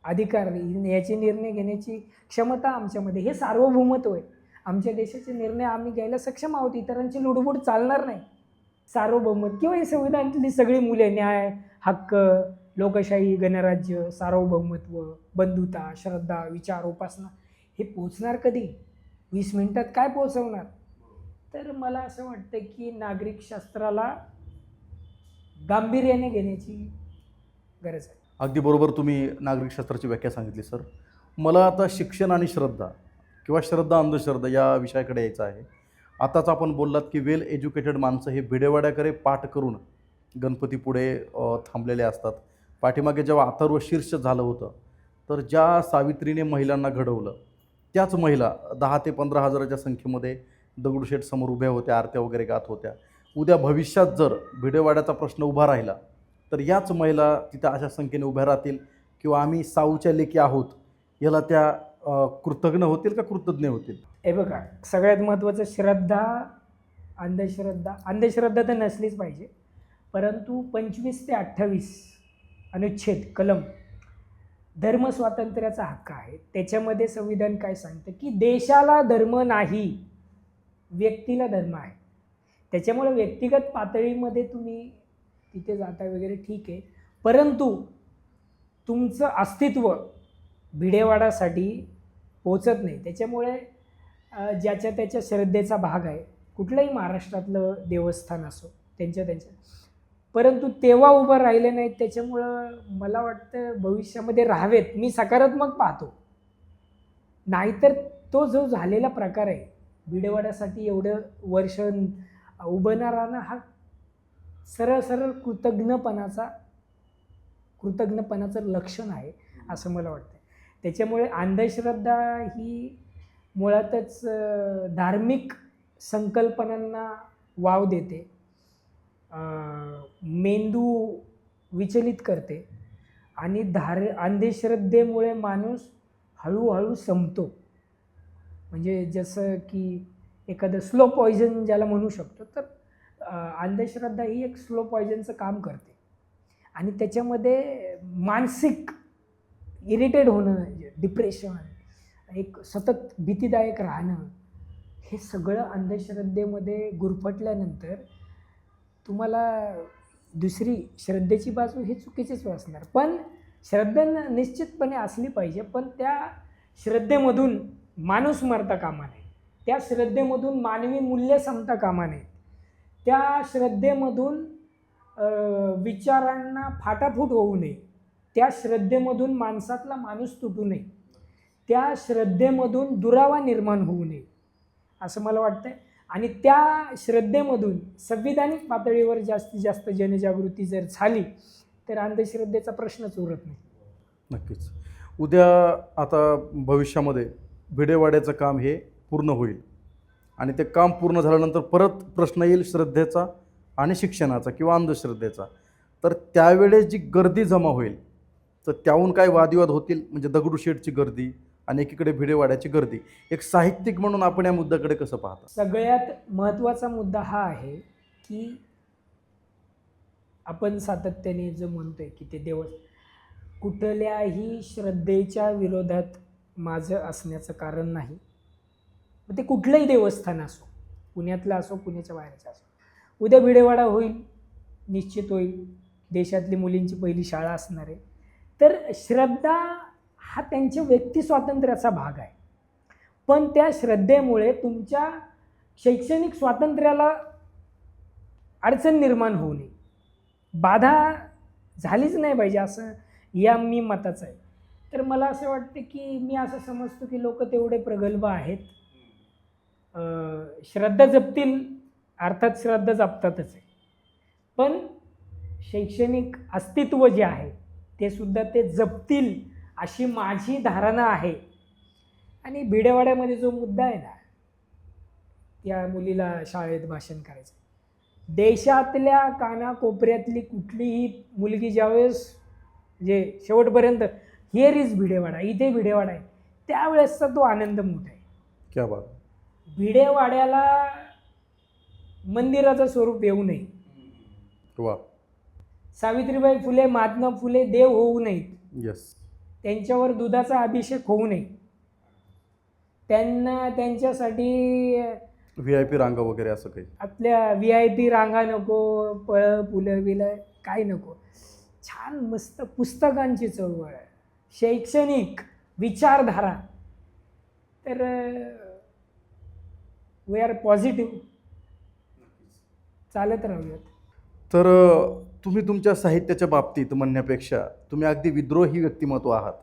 अधिकार, याचे निर्णय घेण्याची क्षमता आमच्यामध्ये, हे सार्वभौमत्व आहे. आमच्या देशाचे निर्णय आम्ही घ्यायला सक्षम आहोत. इतरांची लुडबुड चालणार नाही. सार्वभौमत्व किंवा हे संविधानातली सगळी मूल्ये, न्याय, हक्क, लोकशाही, गणराज्य, सार्वभौमत्व, बंधुता, श्रद्धा, विचार, उपासना, हे पोचणार कधी? 20 मिनिटात काय पोचवणार? तर मला असं वाटतं की नागरिक शास्त्राला गांभीर्याने घेण्याची गरज आहे. अगदी बरोबर तुम्ही नागरिकशास्त्राची व्याख्या सांगितली सर. मला आता शिक्षण आणि श्रद्धा किंवा श्रद्धा अंधश्रद्धा या विषयाकडे यायचं आहे. आताच आपण बोललात की वेल एज्युकेटेड माणसं हे भिडेवाड्याकडे पाठ करून गणपतीपुढे थांबलेले असतात. पाठीमागे जेव्हा अथर्व शीर्ष झालं होतं तर ज्या सावित्रीने महिलांना घडवलं त्याच महिला 10 ते 15 हजाराच्या संख्येमध्ये दगडूशेठ समोर उभ्या होत्या, आरत्या वगैरे गात होत्या. उद्या भविष्यात जर भिडेवाड्याचा प्रश्न उभा राहिला तर याच महिला तिथं अशा संख्येने उभ्या राहतील किंवा आम्ही साऊच्या लेकी आहोत याला त्या कृतज्ञ होतील का कृतज्ञ होतील? हे बघा, सगळ्यात महत्त्वाचं श्रद्धा, अंधश्रद्धा तर नसलीच पाहिजे. परंतु 25 ते 28 अनुच्छेद कलम धर्मस्वातंत्र्याचा हक्क आहे. त्याच्यामध्ये संविधान काय सांगतं की देशाला धर्म नाही, व्यक्तीला धर्म आहे. त्याच्यामुळे व्यक्तिगत पातळीमध्ये तुम्ही तिथे जाता वगैरे ठीक आहे, परंतु तुमचं अस्तित्व भिडेवाडासाठी पोचत नाही. त्याच्यामुळे ज्याच्या त्याच्या श्रद्धेचा भाग आहे, कुठलंही महाराष्ट्रातलं देवस्थान असो त्यांच्या, परंतु तेव्हा उभं राहिले नाहीत. त्याच्यामुळं मला वाटतं भविष्यामध्ये राहावेत, मी सकारात्मक पाहतो. नाहीतर तो जो झालेला प्रकार आहे भिडेवाड्यासाठी एवढं वर्ष उभं न राहणं, हा सरळ कृतज्ञपणाचं लक्षण आहे असं मला वाटतं. त्याच्यामुळे अंधश्रद्धा ही मुळातच धार्मिक संकल्पनांना वाव देते, मेंदू विचलित करते आणि अंधश्रद्धेमुळे माणूस हळूहळू संपतो. म्हणजे जसं की एखादं स्लो पॉयझन ज्याला म्हणू शकतो, तर अंधश्रद्धा ही एक स्लो पॉयझनचं काम करते. आणि त्याच्यामध्ये मानसिक इरिटेट होणं, डिप्रेशन, एक सतत भीतीदायक राहणं, हे सगळं अंधश्रद्धेमध्ये गुरफटल्यानंतर तुम्हाला दुसरी श्रद्धेची बाजू ही चुकीचीच असणार. पण श्रद्धा निश्चितपणे असली पाहिजे, पण त्या श्रद्धेमधून माणूस मरता कामा नये, त्या श्रद्धेमधून मानवी मूल्य संपता कामा नये, त्या श्रद्धेमधून विचारांना फाटाफूट होऊ नये, त्या श्रद्धेमधून माणसातला माणूस तुटू नये, त्या श्रद्धेमधून दुरावा निर्माण होऊ नये, असं मला वाटतंय. आणि त्या श्रद्धेमधून संविधानिक पातळीवर जास्तीत जास्त जनजागृती जर झाली तर अंधश्रद्धेचा प्रश्नच उरत नाही. नक्कीच. उद्या आता भविष्यामध्ये भिडेवाड्याचं काम हे पूर्ण होईल आणि ते काम पूर्ण झाल्यानंतर परत प्रश्न येईल श्रद्धेचा आणि शिक्षणाचा किंवा अंधश्रद्धेचा. तर त्यावेळेस जी गर्दी जमा होईल तर त्याहून काय वादविवाद होतील, म्हणजे दगडूशेठची गर्दी आणि एकीकडे भिडेवाड्याची गर्दी. एक साहित्यिक म्हणून आपण या मुद्द्याकडे कसं पाहता? सगळ्यात महत्त्वाचा मुद्दा हा आहे की आपण सातत्याने जो म्हणतोय की ते कुठल्याही श्रद्धेच्या विरोधात माझं असण्याचं कारण नाही. मग ते कुठलंही देवस्थान असो, पुण्यातलं असो, पुण्याच्या बाहेरचं असो. उद्या भिडेवाडा होईल, निश्चित होईल, देशातली मुलींची पहिली शाळा असणार आहे. तर श्रद्धा हा त्यांच्या व्यक्ती स्वातंत्र्याचा भाग आहे, पण त्या श्रद्धेमुळे तुमच्या शैक्षणिक स्वातंत्र्याला अडचण निर्माण होऊ नये, बाधा झालीच नाही पाहिजे, असं या मी मताचं आहे. तर मला असं वाटतं की मी असं समजतो की लोक तेवढे प्रगल्भ आहेत, श्रद्धा जपतील, अर्थात श्रद्धा जपतातच आहे, पण शैक्षणिक अस्तित्व जे आहे ते सुद्धा ते जपतील अशी माझी धारणा आहे. आणि भिडेवाड्यामध्ये जो मुद्दा आहे ना, त्या मुलीला शाळेत भाषण करायचं, देशातल्या कानाकोपऱ्यातली कुठलीही मुलगी ज्यावेळेस म्हणजे शेवटपर्यंत हिअर इज भिडेवाडा, इथे भिडेवाडा आहे, त्यावेळेसचा तो आनंद मोठा आहे. क्या बात. भिडेवाड्याला मंदिराचं स्वरूप येऊ नये, वा. सावित्रीबाई फुले, महात्मा फुले देव होऊ नयेत, यस, त्यांच्यावर दुधाचा अभिषेक होऊ नये, त्यांना त्यांच्यासाठी VIP रांगा वगैरे असं काही आपल्या VIP रांगा नको, फळं फुलं बिलं काय नको, छान मस्त पुस्तकांची चळवळ, शैक्षणिक विचारधारा. तर वी आर पॉझिटिव्ह, चालत राहूयात. तर तुम्ही तुमच्या साहित्याच्या बाबतीत म्हणण्यापेक्षा तुम्ही अगदी विद्रोही व्यक्तिमत्व आहात.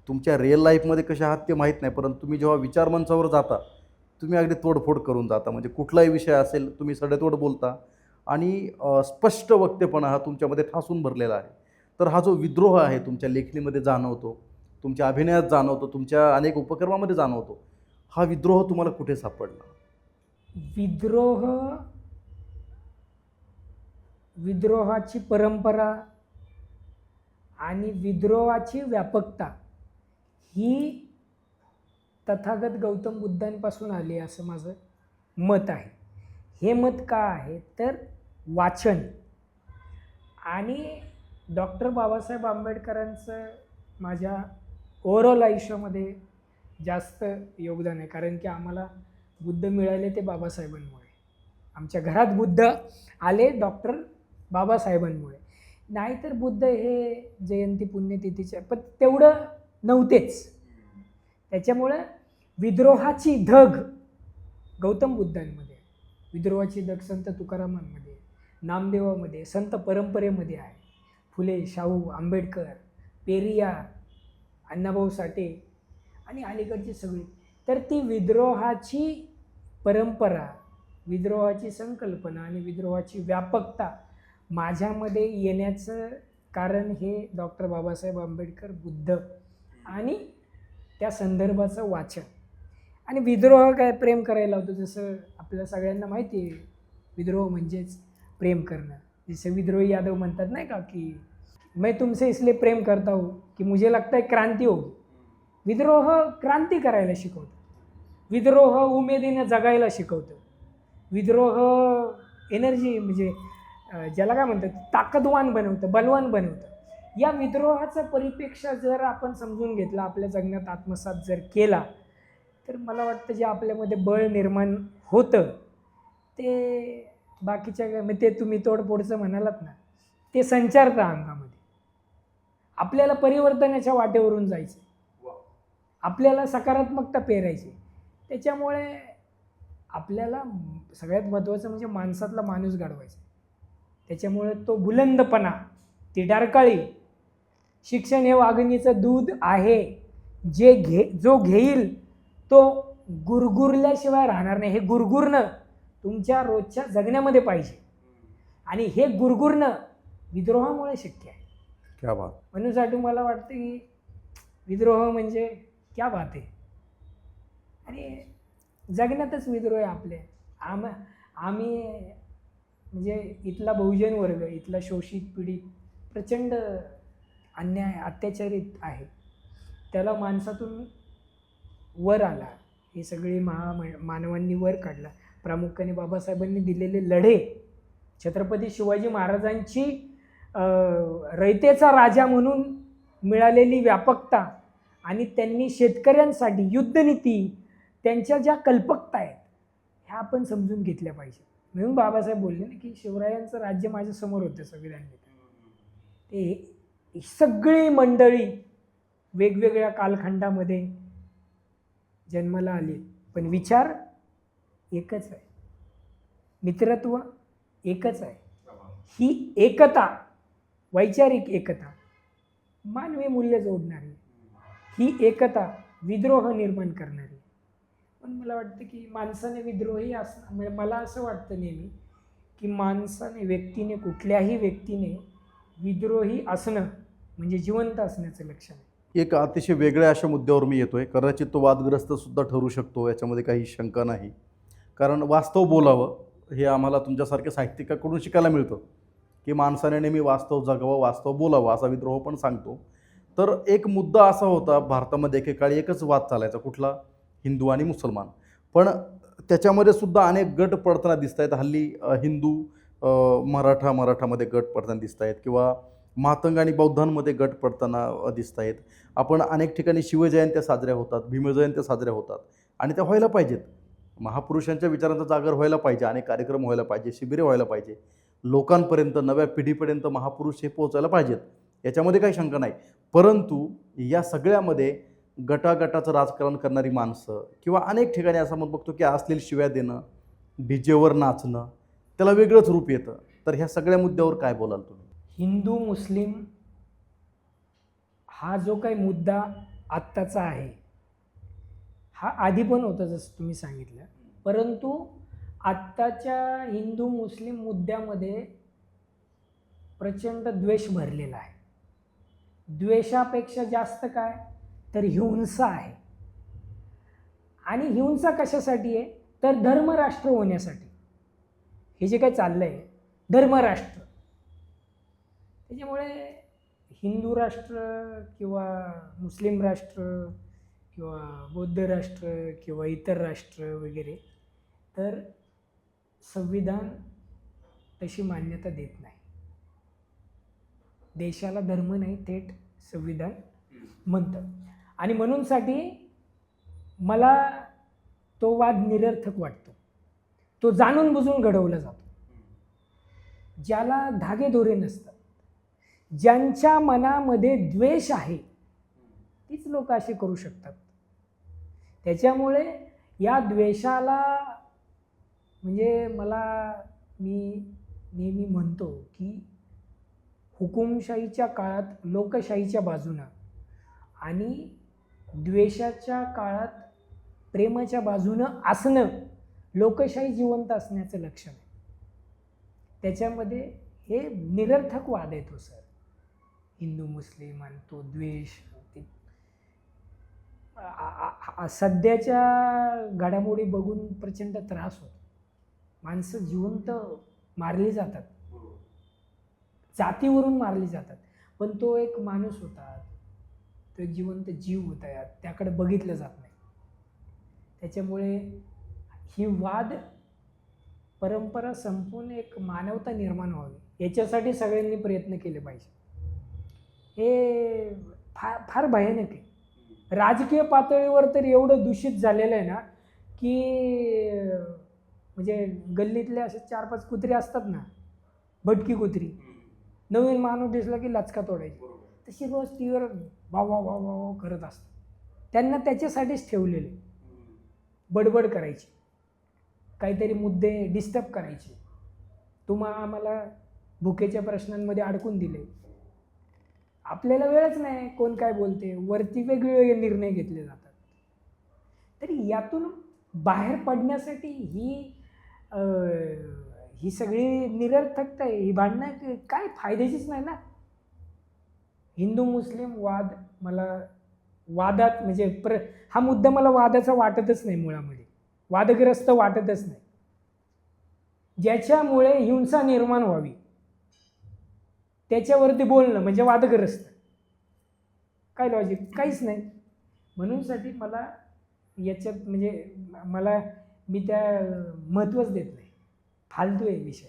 तुमच्या रिअल लाईफमध्ये कशा आहात ते माहीत नाही, परंतु तुम्ही जेव्हा विचारमंचावर जाता तुम्ही अगदी तोडफोड करून जाता. म्हणजे कुठलाही विषय असेल तुम्ही सडेतोड बोलता आणि स्पष्ट वक्तेपणा हा तुमच्यामध्ये ठासून भरलेला आहे. तर हा जो विद्रोह आहे तुमच्या लेखणीमध्ये जाणवतो, तुमच्या अभिनयात जाणवतो, तुमच्या अनेक उपक्रमामध्ये जाणवतो. हा विद्रोह तुम्हाला कुठे सापडला? विद्रोहाची परंपरा आणि विद्रोहाची व्यापकता ही तथागत गौतम बुद्धांपासून आली असं माझं मत आहे. हे मत का आहे तर वाचन आणि डॉक्टर बाबासाहेब आंबेडकरांचं माझ्या ओव्हरऑल आयुष्यामध्ये जास्त योगदान आहे. कारण की आम्हाला बुद्ध मिळाले ते बाबासाहेबांमुळे, आमच्या घरात बुद्ध आले डॉक्टर बाबासाहेबांमुळे. नाहीतर बुद्ध हे जयंती पुण्यतिथीच्या पण तेवढं नव्हतेच. त्याच्यामुळं विद्रोहाची धग गौतम बुद्धांमध्ये, विद्रोहाची धग संत तुकारामांमध्ये, नामदेवामध्ये, संत परंपरेमध्ये आहे. फुले, शाहू, आंबेडकर, पेरियार, अण्णाभाऊ साठे आणि अलीकडची सगळी. तर ती विद्रोहाची परंपरा, विद्रोहाची संकल्पना आणि विद्रोहाची व्यापकता माझ्यामध्ये येण्याचं कारण हे डॉक्टर बाबासाहेब आंबेडकर, बुद्ध आणि त्या संदर्भाचं वाचन. आणि विद्रोह काय प्रेम करायला होतं, जसं आपल्या सगळ्यांना माहिती आहे विद्रोह म्हणजेच प्रेम करणं. जसं विद्रोही यादव म्हणतात नाही का की मैं तुमसे इसलिए प्रेम करता हूँ की मुझे लगता है क्रांती होगी. विद्रोह क्रांती करायला शिकवतो. विद्रोह उमेदीनं जगायला शिकवतं. विद्रोह एनर्जी म्हणजे ज्याला काय म्हणतात ताकदवान बनवतं, बलवान बनवतं. या विद्रोहाचा परिप्रेक्ष्य जर आपण समजून घेतला, आपल्या जगण्यात आत्मसात जर केला, तर मला वाटतं जे आपल्यामध्ये बळ निर्माण होतं ते बाकीच्या ते तुम्ही तोडफोडचं म्हणालात ना, ते संचारतं अंगामध्ये. आपल्याला परिवर्तनाच्या वाटेवरून जायचं, आपल्याला सकारात्मकता पेरायची. त्याच्यामुळे आपल्याला सगळ्यात महत्त्वाचं म्हणजे माणसातला माणूस घडवायचा. त्याच्यामुळे तो बुलंदपणा, ती डारकाळी, शिक्षण हे वाघिणीचं दूध आहे. जो घेईल तो गुरगुरल्याशिवाय राहणार नाही. हे गुरगुरणं तुमच्या रोजच्या जगण्यामध्ये पाहिजे. आणि हे गुरगुरणं विद्रोहामुळे शक्य आहे. क्या बात. म्हणूनसाठी मला वाटतं की विद्रोह म्हणजे क्या बात आहे. आणि जगण्यातच विद्रोह आहे आपले. आम्ही म्हणजे इथला बहुजन वर्ग, इथला शोषित पीडित प्रचंड अन्याय अत्याचारित आहे. त्याला माणसातून वर आला, हे सगळे मानवांनी वर काढला. प्रामुख्याने बाबासाहेबांनी दिलेले लढे, छत्रपती शिवाजी महाराजांची रयतेचा राजा म्हणून मिळालेली व्यापकता आणि त्यांनी शेतकऱ्यांसाठी युद्धनीती, त्यांच्या ज्या कल्पकता आहेत ह्या आपण समजून घेतल्या पाहिजे. म्हणून बाबासाहेब बोलले ना की शिवरायांचं राज्य माझ्यासमोर होतं संविधान. ते सगळी मंडळी वेगवेगळ्या कालखंडामध्ये जन्माला आली, पण विचार एकच आहे, मित्रत्व एकच आहे. ही एकता, वैचारिक एकता, मानवी मूल्य जोडणारी ही एकता विद्रोह निर्माण करणारी. पण मला वाटतं की माणसाने विद्रोही असणं, म्हणजे मला असं वाटतं नेहमी की माणसाने, व्यक्तीने, कुठल्याही व्यक्तीने विद्रोही असणं म्हणजे जिवंत असण्याचं लक्षण आहे. एक अतिशय वेगळ्या अशा मुद्द्यावर मी येतोय. कदाचित तो वादग्रस्त सुद्धा ठरू शकतो, याच्यामध्ये काही शंका नाही. कारण वास्तव बोलावं हे आम्हाला तुमच्यासारख्या साहित्यिकाकडून शिकायला मिळतं की माणसाने नेहमी वास्तव जगावं, वास्तव बोलावं, असा विद्रोह पण सांगतो. तर एक मुद्दा असा होता भारतामध्ये, एकेकाळी एकच वाद चालायचा, कुठला? हिंदू आणि मुसलमान. पण त्याच्यामध्ये सुद्धा अनेक गट पडताना दिसत आहेत. हल्ली हिंदू मराठामध्ये गट पडताना दिसत आहेत, किंवा मातंग आणि बौद्धांमध्ये गट पडताना दिसत आहेत. आपण अनेक ठिकाणी शिवजयंत्या साजऱ्या होतात, भीमजयंत्या साजऱ्या होतात, आणि त्या व्हायला पाहिजेत. महापुरुषांच्या विचारांचा जागर व्हायला पाहिजे, अनेक कार्यक्रम व्हायला पाहिजे, शिबिरे व्हायला पाहिजे, लोकांपर्यंत, नव्या पिढीपर्यंत महापुरुष हे पोहोचायला पाहिजेत, याच्यामध्ये काही शंका नाही. परंतु या सगळ्यामध्ये गटागटाचं राजकारण करणारी माणसं, किंवा अनेक ठिकाणी असं आपण बघतो की असलेली शिव्या देणं, डीजेवर नाचणं, त्याला वेगळंच रूप येतं. तर ह्या सगळ्या मुद्द्यावर काय बोलाल तुम्ही? हिंदू मुस्लिम हा जो काही मुद्दा आत्ताचा आहे, हा आधी पण होता जसं तुम्ही सांगितलं, परंतु आत्ताच्या हिंदू मुस्लिम मुद्द्यामध्ये प्रचंड द्वेष भरलेला आहे. द्वेषापेक्षा जास्त काय तर हिंसा आहे. आणि हिंसा कशासाठी आहे तर धर्मराष्ट्र होण्यासाठी. हे जे काही चाललं आहे धर्मराष्ट्र, त्याच्यामुळे हिंदू राष्ट्र किंवा मुस्लिम राष्ट्र किंवा बौद्ध राष्ट्र किंवा इतर राष्ट्र वगैरे, तर संविधान तशी मान्यता देत नाही. देशाला धर्म नाही, थेट संविधान म्हणतं. आणि म्हणूनसाठी मला तो वाद निरर्थक वाटतो. तो जाणून बुजून घडवला जातो. ज्याला धागेदोरे नसतात, ज्यांच्या मनामध्ये द्वेष आहे, तीच लोक असे करू शकतात. त्याच्यामुळे या द्वेषाला म्हणजे मी नेहमी म्हणतो की हुकुमशाहीच्या काळात लोकशाहीच्या बाजूनं आणि द्वेषाच्या काळात प्रेमाच्या बाजूनं असणं लोकशाही जिवंत असण्याचं लक्षण आहे. त्याच्यामध्ये हे निरर्थक वाद येतो सर, हिंदू मुस्लिम आणि तो द्वेष. सध्याच्या घडामोडी बघून प्रचंड त्रास होतो. माणसं जिवंत मारली जातात, जातीवरून मारली जातात, पण तो एक माणूस होता, तो एक जिवंत जीव होता, त्याकडे बघितलं जात नाही. त्याच्यामुळे ही वाद परंपरा संपून एक मानवता निर्माण व्हावी याच्यासाठी सगळ्यांनी प्रयत्न केले पाहिजे. हे फार भयानक आहे. राजकीय पातळीवर तर एवढं दूषित झालेलं आहे ना की म्हणजे गल्लीतले असे 4-5 कुत्री असतात ना, भटकी कुत्री, नवीन माणूस दिसला की लचका तोडायची, तशी रोज तीवर वाव वाव वाव वाव करत असतात. त्यांना त्याच्यासाठीच ठेवलेले, बडबड करायची, काहीतरी मुद्दे डिस्टर्ब करायचे, आम्हाला भुकेच्या प्रश्नांमध्ये अडकून दिले. आपल्याला वेळच नाही कोण काय बोलते, वरती वेगवेगळे निर्णय घेतले जातात. तरी यातून बाहेर पडण्यासाठी ही सगळी निरर्थकता आहे, ही भांडणं काय फायद्याचीच नाही ना. हिंदू मुस्लिम वाद मला वादात म्हणजे हा मुद्दा मला वादाचा वाटतच नाही, मुळामध्ये वादग्रस्त वाटतच नाही. ज्याच्यामुळे हिंसा निर्माण व्हावी त्याच्यावरती बोलणं म्हणजे वादग्रस्त. काय लॉजिक? काहीच नाही. म्हणूनसाठी मला याच्यात म्हणजे मी त्या महत्त्वच देत नाही. फालतू आहे विषय.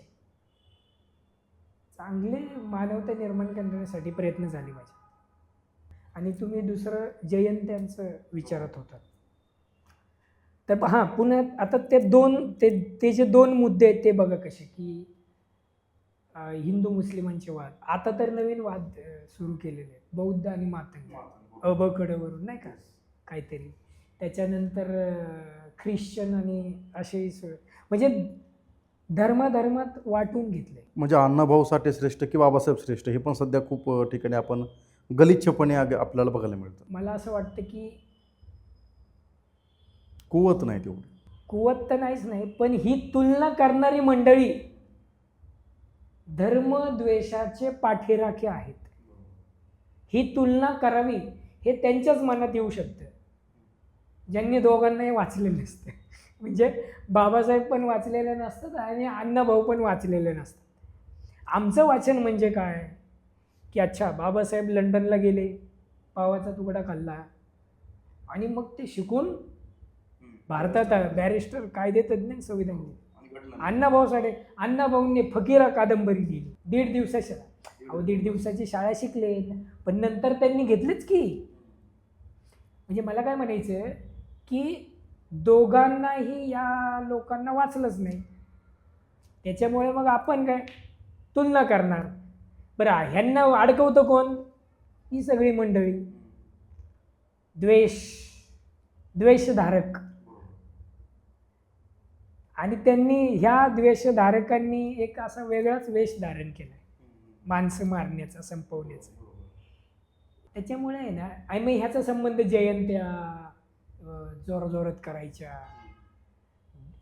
चांगले मानवता निर्माण करण्यासाठी प्रयत्न झाले पाहिजे. आणि तुम्ही दुसरं जयंत्यांचं विचारत होतात तर हां, पुन्हा आता ते जे 2 मुद्दे आहेत ते बघा कसे की हिंदू मुस्लिमांचे वाद. आता तर नवीन वाद सुरू केलेले आहेत, बौद्ध आणि मातंग, अबकडवरून नाही का काहीतरी. त्याच्यानंतर ख्रिश्चन आणि असे म्हणजे धर्मात वाटून घेतले. म्हणजे अण्णाभाऊ साठे श्रेष्ठ की बाबासाहेब श्रेष्ठ हे पण सध्या खूप ठिकाणी आपण गलिच्छपणे आपल्याला बघायला मिळतं. मला असं वाटतं की कुवत नाही तेवढी. कुवत तर नाहीच नाही, पण ही तुलना करणारी मंडळी धर्मद्वेषाचे पाठीराखे आहेत. ही तुलना करावी हे त्यांच्याच मनात येऊ शकतं ज्यांनी दोघांनाही वाचलेलं नसतं. म्हणजे बाबासाहेब पण वाचलेले नसतात आणि अण्णाभाऊ पण वाचलेले नसतात. आमचं वाचन म्हणजे काय की अच्छा, बाबासाहेब लंडनला गेले, पावाचा तुकडा खाल्ला आणि मग ते शिकून भारतात बॅरिस्टर, कायदेतज्ञ, संविधान लिहिले. अण्णाभाऊंनी फकीरा कादंबरी लिहिली 1.5 दिवसाच्या. 1.5 दिवसाची शाळा शिकले, पण नंतर त्यांनी घेतलेच की. म्हणजे मला काय म्हणायचं की दोघांनाही या लोकांना वाचलंच नाही. त्याच्यामुळे मग आपण काय तुलना करणार. बरं, ह्यांना अडकवतं कोण? ही सगळी मंडळी द्वेषधारक. आणि ह्या द्वेषधारकांनी एक असा वेगळाच वेश धारण केला, माणसं मारण्याचा, संपवण्याचा. त्याच्यामुळे आहे ना, आणि मग ह्याचा संबंध जयंत्या जोरात करायच्या.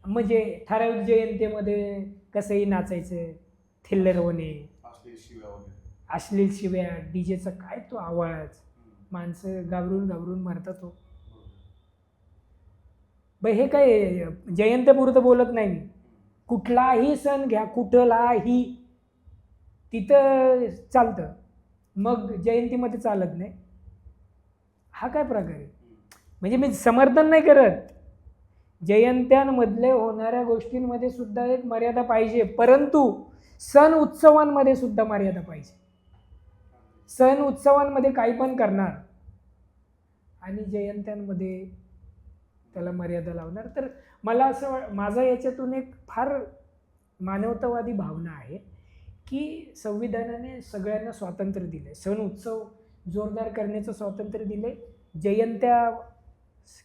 म्हणजे ठराविक जयंतीमध्ये कसंही नाचायचं, थिल्लर होणे, अश्लील शिव्या, डीजेचा काय तो आवाज, माणसं घाबरून मरतात. तो हे काय जयंतीपुरतं बोलत नाही मी. कुठलाही सण घ्या, कुठलाही, तिथं चालतं, मग जयंतीमध्ये चालत नाही. हा काय प्रकार आहे? म्हणजे मी समर्थन नाही करत, जयंत्यांमधले होणाऱ्या गोष्टींमध्ये सुद्धा एक मर्यादा पाहिजे, परंतु सण उत्सवांमध्ये सुद्धा मर्यादा पाहिजे. सण उत्सवांमध्ये काही पण करणार आणि जयंत्यांमध्ये त्याला मर्यादा लावणार, तर मला असं, माझा याच्यातून एक फार मानवतावादी भावना आहे की संविधानाने सगळ्यांना स्वातंत्र्य दिले, सण उत्सव जोरदार करण्याचं स्वातंत्र्य दिले, जयंत्या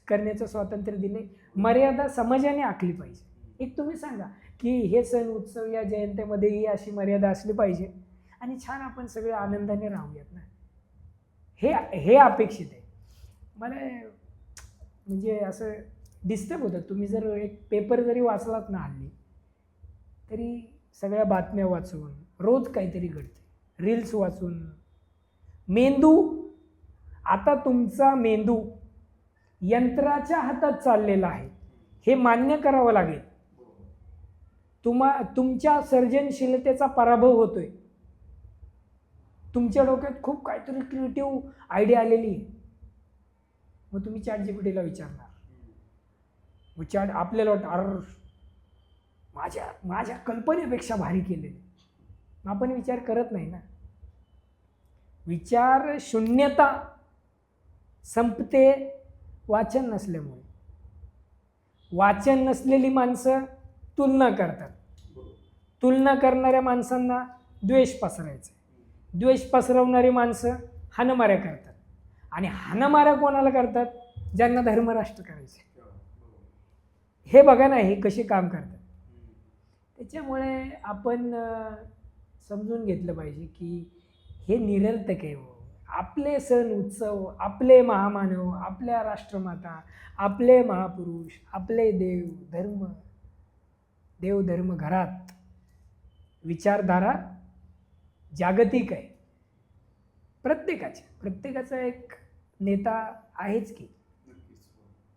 करण्याचं स्वातंत्र्य दिले, मर्यादा समाजाने आखली पाहिजे. एक तुम्ही सांगा की हे सण उत्सव या जयंतीमध्येही अशी मर्यादा असली पाहिजे आणि छान आपण सगळे आनंदाने राहूयात ना. हे अपेक्षित आहे मला. म्हणजे असं डिस्टर्ब होतं. तुम्ही जर एक पेपर जरी वाचलात ना हल्ली, तरी सगळ्या बातम्या वाचून, रोज काहीतरी घडते, रील्स वाचून, आता तुमचा मेंदू यंत्राच्या हातात चाललेला आहे हे मान्य करावं लागेल. तुमच्या सर्जनशीलतेचा पराभव होतोय. तुमच्या डोक्यात खूप काहीतरी क्रिएटिव्ह आयडिया आलेली आहे, मग तुम्ही ChatGPTला विचारणार विचार आपल्याला वाटतं अर माझ्या माझ्या कल्पनेपेक्षा भारी केलेले, आपण विचार करत नाही ना. विचार शून्यता संपते वाचन नसल्यामुळे. वाचन नसलेली माणसं तुलना करतात. तुलना करणाऱ्या माणसांना द्वेष पसरायचं. द्वेष पसरवणारी माणसं हाणामाऱ्या करतात. आणि हाणामाऱ्या कोणाला करतात? ज्यांना धर्मराष्ट्र करायचे. हे बघा ना, हे कसे काम करतात. त्याच्यामुळे आपण समजून घेतलं पाहिजे की हे निरर्थक आहे. आपले सण उत्सव, आपले महामानव, आपल्या राष्ट्रमाता, आपले महापुरुष, आपले देवधर्म घरात विचारधारा जागतिक आहे. प्रत्येकाचा एक नेता आहेच की.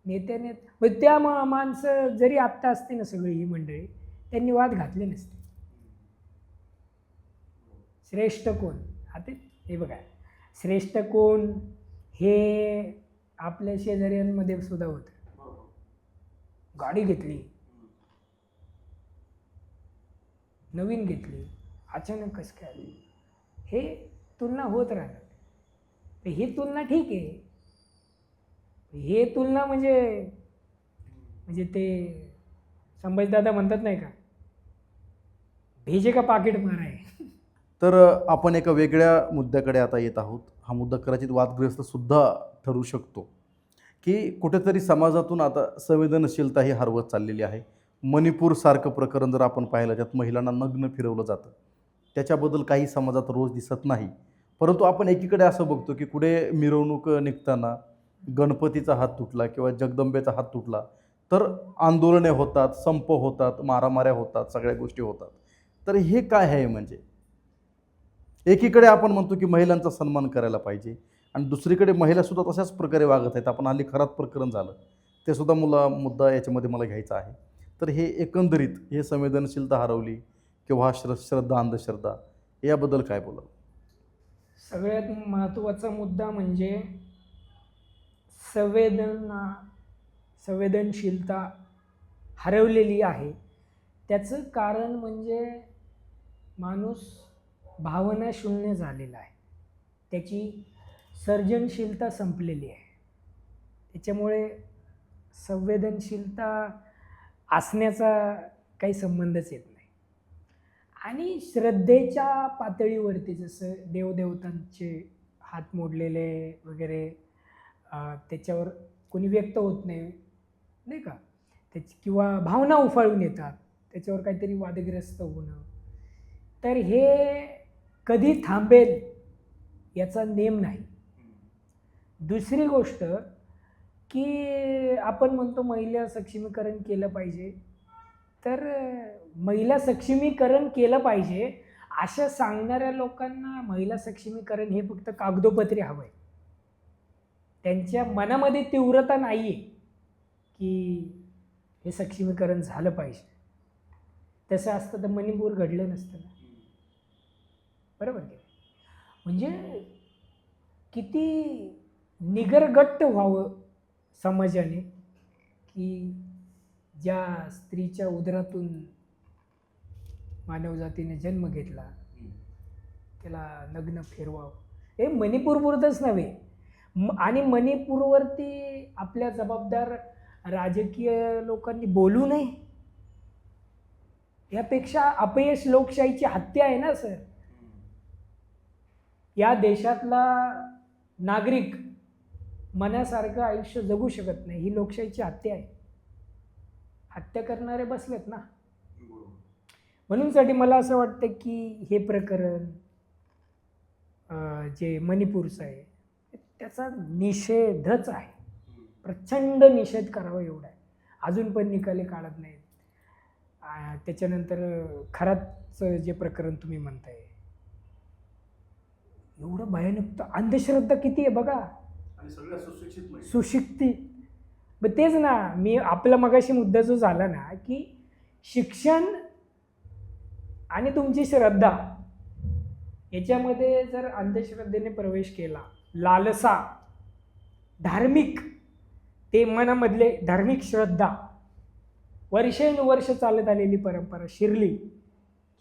नेत्याने त्या माणसं जरी आत्ता असते ना, सगळी ही मंडळी, त्यांनी वाद घातले नसते. श्रेष्ठ कोण? आता हे बघा, श्रेष्ठ कोण हे आपल्या शेजाऱ्यांमध्ये सुद्धा होतं. गाडी घेतली, नवीन घेतली, अचानक कसं काय आली, हे तुलना होत राहणार. तर ही तुलना ठीक आहे. हे तुलना म्हणजे ते संभाजीदादा म्हणतात नाही का, भेजे का पाकिट माराय. तर आपण एका वेगळ्या मुद्द्याकडे आता येत आहोत. हा मुद्दा कदाचित वादग्रस्त सुद्धा ठरू शकतो की कुठेतरी समाजातून आता संवेदनशीलता ही हरवत चाललेली आहे. मणिपूरसारखं प्रकरण जर आपण पाहिलं, त्यात महिलांना नग्न फिरवलं जातं, त्याच्याबद्दल काही समाजात रोज दिसत नाही. परंतु आपण एकीकडे असं बघतो की पुढे मिरवणूक निघताना गणपतीचा हात तुटला किंवा जगदंबेचा हात तुटला तर आंदोलने होतात, संप होतात, मारामाऱ्या होतात, सगळ्या गोष्टी होतात. तर हे काय आहे? म्हणजे एकीकडे आपण म्हणतो की महिलांचा सन्मान करायला पाहिजे आणि दुसरीकडे महिलासुद्धा तशाच प्रकारे वागत आहेत. आपण हल्ली खरात प्रकरण झालं, ते सुद्धा मुद्दा याच्यामध्ये मला घ्यायचा आहे. तर हे एकंदरीत हे संवेदनशीलता हरवली किंवा हा श्रद्धा अंधश्रद्धा, याबद्दल काय बोलाल? सगळ्यात महत्त्वाचा मुद्दा म्हणजे संवेदनशीलता हरवलेली आहे. त्याचं कारण म्हणजे माणूस भावना शून्य झालेला आहे. त्याची सर्जनशीलता संपलेली आहे. त्याच्यामुळे संवेदनशीलता असण्याचा काही संबंधच येत नाही. आणि श्रद्धेच्या पातळीवरती जसं देवदेवतांचे हात मोडलेले वगैरे त्याच्यावर कोणी व्यक्त होत नाही का, किंवा भावना उफाळून येतात, त्याच्यावर काहीतरी वादग्रस्त होणं, तर हे कधी थांबेल याचा नेम नाही. दुसरी गोष्ट की आपण म्हणतो महिला सक्षमीकरण केलं पाहिजे. तर महिला सक्षमीकरण केलं पाहिजे असं सांगणाऱ्या लोकांना महिला सक्षमीकरण हे फक्त कागदोपत्री हवं आहे. त्यांच्या मनामध्ये तीव्रता नाही आहे की हे सक्षमीकरण झालं पाहिजे. तसं असतं तर मणिपूर घडलं नसतं ना, बरोबर की? म्हणजे किती निगरगट्ट व्हावं समाजाने की ज्या स्त्रीच्या उदरातून मानवजातीने जन्म घेतला त्याला नग्न फिरवावं. हे मणिपूरपुरतंच नव्हे, आणि मणिपूरवरती आपल्या जबाबदार राजकीय लोकांनी बोलू नये. यापेक्षा अपयश लोकशाहीची हत्या आहे ना सर. या देशातला नागरिक मनासारखं आयुष्य जगू शकत नाही, ही लोकशाहीची हत्या आहे. हत्या करणारे बसलेत ना. म्हणूनसाठी मला असं वाटतं की हे प्रकरण जे मणिपूरचं आहे त्याचा निषेधच आहे. प्रचंड निषेध करावा एवढा आहे. अजून पण निकाले काढत नाहीत. त्याच्यानंतर खरातचं जे प्रकरण तुम्ही म्हणताय एवढं भयानक. अंधश्रद्धा किती आहे बघा. सुशिक्षित. मग तेच ना, मी आपला मगाशी मुद्दा जो झाला ना की शिक्षण आणि तुमची श्रद्धा याच्यामध्ये जर अंधश्रद्धेने प्रवेश केला, लालसा, धार्मिक, ते मनामधले धार्मिक श्रद्धा वर्षानुवर्ष चालत आलेली परंपरा शिरली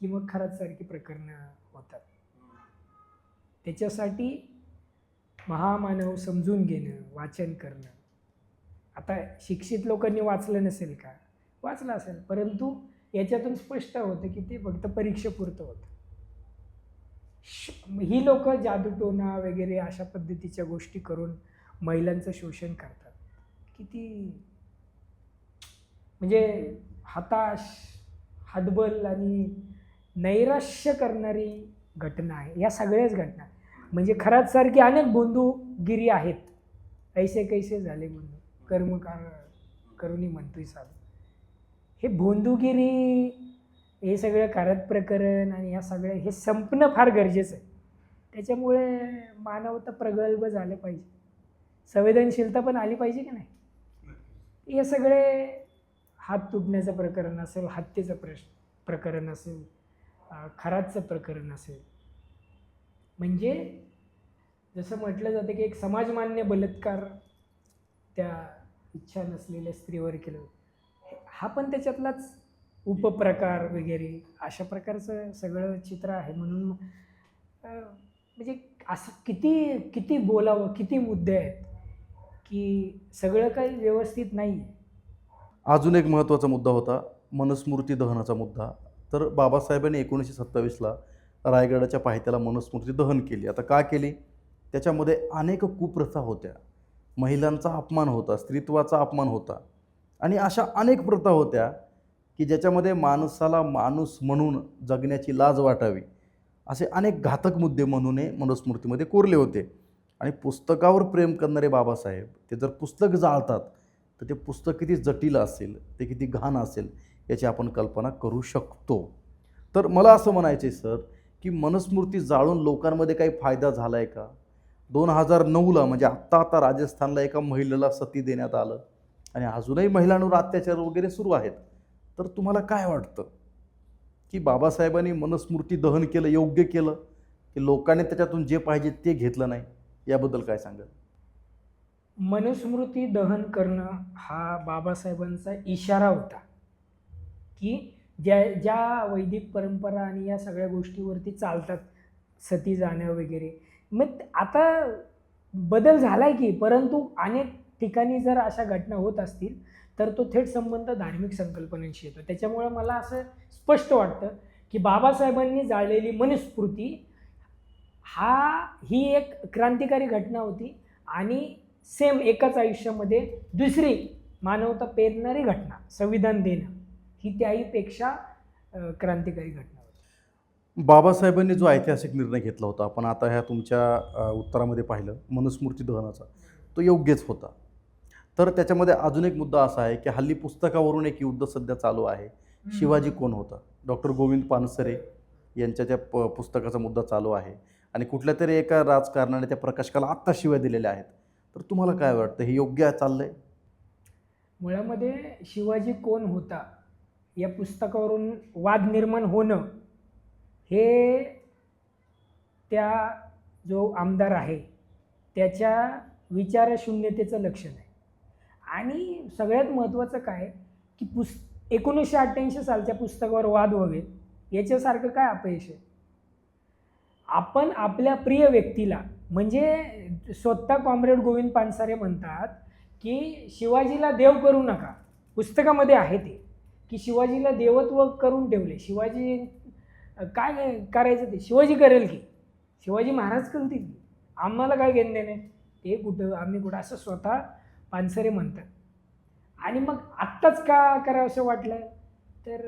की मग खरंच सारखी प्रकरणं होतात. त्याच्यासाठी महामानव समजून घेणं, वाचन करणं. आता शिक्षित लोकांनी वाचलं नसेल का? वाचलं असेल, परंतु याच्यातून स्पष्ट होतं की ते फक्त परीक्षेपुरतं होतं. ही लोक जादूटोणा वगैरे अशा पद्धतीच्या गोष्टी करून महिलांचं शोषण करतात. किती म्हणजे हताश, हतबल आणि नैराश्य करणारी घटना आहे. या सगळ्याच घटना म्हणजे खरात सारखी अनेक बंधुगिरी आहेत. ऐसे कैसे झाले बंधू कर्मकार करुणी म्हणतोय साधू. हे बोंधुगिरी, हे सगळं खरात प्रकरण आणि या सगळ्या हे संपणं फार गरजेचं आहे. त्याच्यामुळे मानवता प्रगल्भ झालं पाहिजे, संवेदनशीलता पण आली पाहिजे की नाही. हे सगळे हात तुटण्याचं प्रकरण असेल, हत्येचं प्रकरण असेल, खराचं प्रकरण असेल, म्हणजे जसं म्हटलं जातं की एक समाजमान्य बलात्कार त्या इच्छा नसलेल्या स्त्रीवर केलं, हा पण त्याच्यातलाच उपप्रकार वगैरे अशा प्रकारचं सगळं चित्र आहे. म्हणून म्हणजे असं किती किती बोलावं, किती मुद्दे आहेत की सगळं काही व्यवस्थित नाही आहे. अजून एक महत्त्वाचा मुद्दा होता मनुस्मृती दहनाचा मुद्दा. तर बाबासाहेबांनी 1927ला रायगडाच्या पायथ्याला मनुस्मृती दहन केली. आता का केली? त्याच्यामध्ये अनेक कुप्रथा होत्या, महिलांचा अपमान होता, स्त्रीत्वाचा अपमान होता आणि अशा अनेक प्रथा होत्या की ज्याच्यामध्ये माणसाला माणूस म्हणून जगण्याची लाज वाटावी असे अनेक घातक मुद्दे म्हणून मनुस्मृतीमध्ये कोरले होते. आणि पुस्तकावर प्रेम करणारे बाबासाहेब ते जर पुस्तक जाळतात तर ते पुस्तक किती जटिल असेल, ते किती घाण असेल याची आपण कल्पना करू शकतो. तर मला असं म्हणायचं आहे सर की मनुस्मृती जाळून लोकांमध्ये काही फायदा झाला आहे का? 2009ला म्हणजे आत्ता राजस्थानला एका महिलेला सती देण्यात आलं आणि अजूनही महिलांवर अत्याचार वगैरे सुरू आहेत. तर तुम्हाला काय वाटतं की बाबासाहेबांनी मनुस्मृती दहन केलं योग्य केलं की लोकांनी त्याच्यातून जे पाहिजे ते घेतलं नाही? याबद्दल काय सांगाल? मनुस्मृती दहन करणं हा बाबासाहेबांचा इशारा होता की ज्या वैदिक परंपरा आणि या सगळ्या गोष्टीवरती चालतात, सती जाणं वगैरे, मग आता बदल झाला आहे की, परंतु अनेक ठिकाणी जर अशा घटना होत असतील तर तो थेट संबंध धार्मिक संकल्पनांशी येतो. त्याच्यामुळे मला असं स्पष्ट वाटतं की बाबासाहेबांनी जाळलेली मनुस्मृती ही एक क्रांतिकारी घटना होती आणि सेम एकाच आयुष्यामध्ये दुसरी मानवता पेरणारी घटना संविधान देणं ही त्याहीपेक्षा क्रांतिकारी घटना होती. बाबासाहेबांनी जो ऐतिहासिक निर्णय घेतला होता, आपण आता ह्या तुमच्या उत्तरामध्ये पाहिलं मनुस्मृती दहनाचा, तो योग्यच होता. तर त्याच्यामध्ये अजून एक मुद्दा असा आहे की हल्ली पुस्तकावरून एक युद्ध सध्या चालू आहे, शिवाजी कोण होता. डॉक्टर गोविंद पानसरे यांच्या त्या पुस्तकाचा मुद्दा चालू आहे आणि कुठल्या तरी एका राजकारणाने त्या प्रकाशकाला आत्ता शिव्या दिलेल्या आहेत. तर तुम्हाला काय वाटतं, हे योग्य चाललंय? मुळामध्ये शिवाजी कोण होता या पुस्तकावरून वाद निर्माण होणं हे त्या जो आमदार आहे त्याच्या विचारशून्यतेचं लक्षण आहे. आणि सगळ्यात महत्त्वाचं काय की 1988 सालच्या पुस्तकावर वाद व्हावेत याच्यासारखं काय अपयश आहे? आपण आपल्या प्रिय व्यक्तीला, म्हणजे स्वतः कॉम्रेड गोविंद पानसरे म्हणतात की शिवाजीला देव करू नका. पुस्तकामध्ये आहे ते की शिवाजीला देवत्व करून ठेवले. शिवाजी काय करायचं ते शिवाजी करेल की, शिवाजी महाराज करतील की, आम्हाला काय घेणं देणे, ते कुठं आम्ही कुठं, असं स्वतः पानसरे म्हणतात. आणि मग आत्ताच का करावं असं वाटलं तर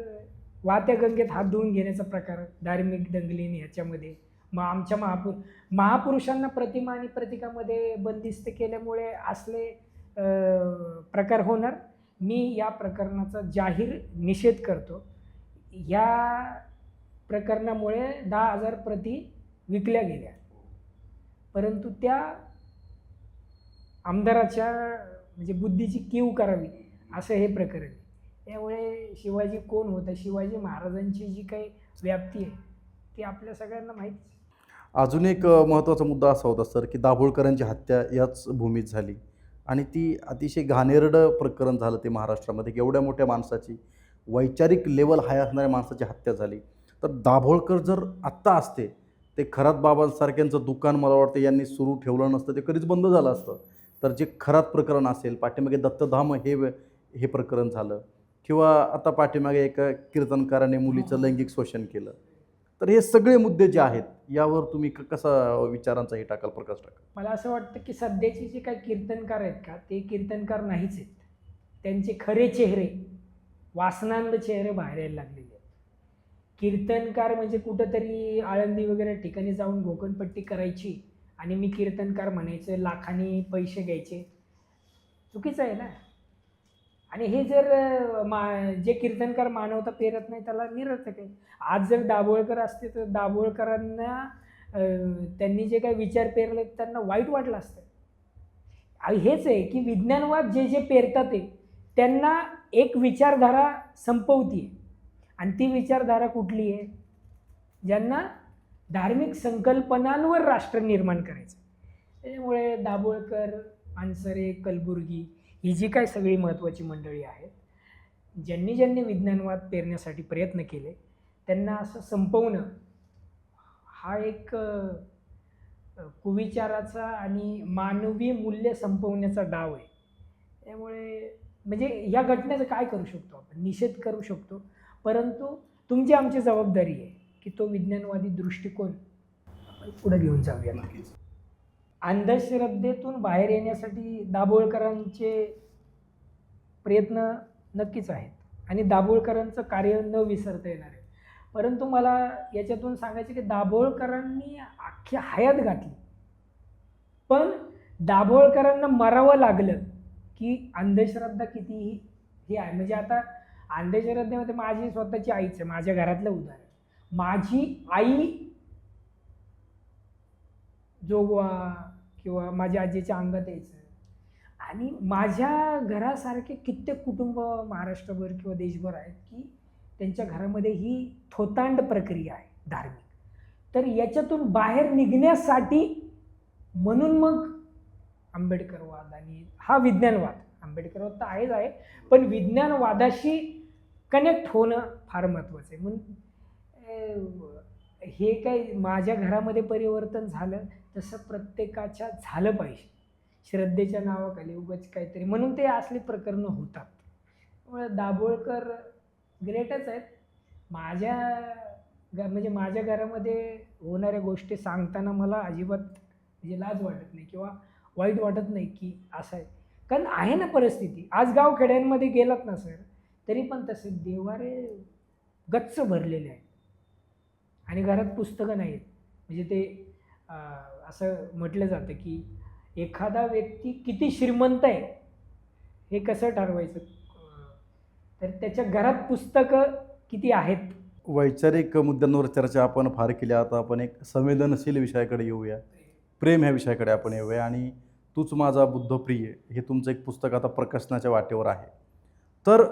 वाहत्या गंगेत हात धुवून घेण्याचा प्रकार धार्मिक दंगलीने ह्याच्यामध्ये मग आमच्या महापुरुषांना प्रतिमा आणि प्रतीकामध्ये बंदिस्त केल्यामुळे असले प्रकार होणार. मी या प्रकरणाचा जाहीर निषेध करतो. या प्रकरणामुळे 10,000 प्रती विकल्या गेल्या, परंतु त्या आमदाराच्या म्हणजे बुद्धीची कीव करावी असं हे प्रकरण. त्यामुळे शिवाजी कोण होता, शिवाजी महाराजांची जी काही व्याप्ती आहे ती आपल्या सगळ्यांना माहिती. अजून एक महत्त्वाचा मुद्दा असा होता सर की दाभोळकरांची हत्या याच भूमीत झाली आणि ती अतिशय घाणेरडं प्रकरण झालं ते महाराष्ट्रामध्ये, की एवढ्या मोठ्या माणसाची, वैचारिक लेवल हाय असणाऱ्या माणसाची हत्या झाली. तर दाभोळकर जर आत्ता असते, ते खरात बाबांसारख्यांचं दुकान मला वाटतं यांनी सुरू ठेवलं नसतं, ते कधीच बंद झालं असतं. तर जे खरात प्रकरण असेल, पाठीमागे दत्तधाम हे प्रकरण झालं, किंवा आता पाठीमागे एका कीर्तनकाराने मुलीचं लैंगिक शोषण केलं. तर हे सगळे मुद्दे जे आहेत, यावर तुम्ही कसा विचारांचा हे टाकाल, प्रकाश टाकाल? मला असं वाटतं की सध्याचे जे काही कीर्तनकार आहेत का, ते कीर्तनकार नाहीच आहेत. त्यांचे खरे चेहरे, वासनांद चेहरे बाहेर यायला लागलेले आहेत. कीर्तनकार म्हणजे कुठंतरी आळंदी वगैरे ठिकाणी जाऊन घोकणपट्टी करायची आणि मी कीर्तनकार म्हणायचं, लाखांनी पैसे घ्यायचे. चुकीचं आहे ना. आणि हे जर जे कीर्तनकार मानवता पेरत नाही त्याला निरर्थक आहे. आज जर दाभोळकर असते तर दाभोळकरांना त्यांनी जे काही विचार पेरले त्यांना वाईट वाटलं असतं. हेच आहे की विज्ञानवाद जे पेरतात ते त्यांना एक विचारधारा संपवती आहे. आणि ती विचारधारा कुठली आहे? ज्यांना धार्मिक संकल्पनांवर राष्ट्र निर्माण करायचं. त्याच्यामुळे दाभोळकर, मानसरे, कलबुर्गी ही जी काही सगळी महत्त्वाची मंडळी आहेत, ज्यांनी विज्ञानवाद पेरण्यासाठी प्रयत्न केले, त्यांना असं संपवणं हा एक कुविचाराचा आणि मानवी मूल्य संपवण्याचा डाव आहे. त्यामुळे म्हणजे या घटनेचं काय करू शकतो आपण? निषेध करू शकतो, परंतु तुमची आमची जबाबदारी आहे की तो विज्ञानवादी दृष्टिकोन आपण पुढे घेऊन जाऊया. अंधश्रद्धेतून बाहेर येण्यासाठी दाभोळकरांचे प्रयत्न नक्कीच आहेत आणि दाभोळकरांचं कार्य न विसरता येणार आहे. परंतु मला याच्यातून सांगायचं की दाभोळकरांनी अख्खी हयात घातली, पण दाभोळकरांना मरावं लागलं की अंधश्रद्धा कितीही हे आहे. म्हणजे आता अंधश्रद्धेमध्ये माझी स्वतःची आईच आहे, माझ्या घरातलं उदाहरण. माझी आई जोगवा किंवा माझ्या आजीच्या अंगात यायचं, आणि माझ्या घरासारखे कित्येक कुटुंब महाराष्ट्रभर किंवा देशभर आहेत की त्यांच्या घरामध्ये ही थोतांड प्रक्रिया आहे धार्मिक. तर याच्यातून बाहेर निघण्यासाठी म्हणून मग आंबेडकरवाद आणि हा विज्ञानवाद, आंबेडकरवाद तर आहेच आहे, पण विज्ञानवादाशी कनेक्ट होणं फार महत्त्वाचं आहे. म्हणून हे काही माझ्या घरामध्ये परिवर्तन झालं तसं प्रत्येकाच्या झालं पाहिजे. श्रद्धेच्या नावाखाली उगाच काहीतरी, म्हणून ते असली प्रकरणं होतात. त्यामुळे दाभोळकर ग्रेटच आहेत. म्हणजे माझ्या घरामध्ये होणाऱ्या गोष्टी सांगताना मला अजिबात म्हणजे लाज वाटत नाही किंवा वाईट वाटत नाही की असं आहे. कारण आहे ना परिस्थिती. आज गावखेड्यांमध्ये गेलात ना सर, तरी पण तसे देवारे गच्च भरलेले आहेत आणि घरात पुस्तकं नाही आहेत. म्हणजे ते असं म्हटलं जातं की एखादा व्यक्ती किती श्रीमंत आहे हे कसं ठरवायचं, तर त्याच्या घरात पुस्तकं किती आहेत. वैचारिक मुद्द्यांवर चर्चा आपण फार केल्या. आता आपण एक संवेदनशील विषयाकडे येऊया, प्रेम ह्या विषयाकडे आपण येऊया. आणि तूच माझा बुद्ध प्रिय हे तुमचं एक पुस्तक आता प्रकाशनाच्या वाटेवर आहे. तर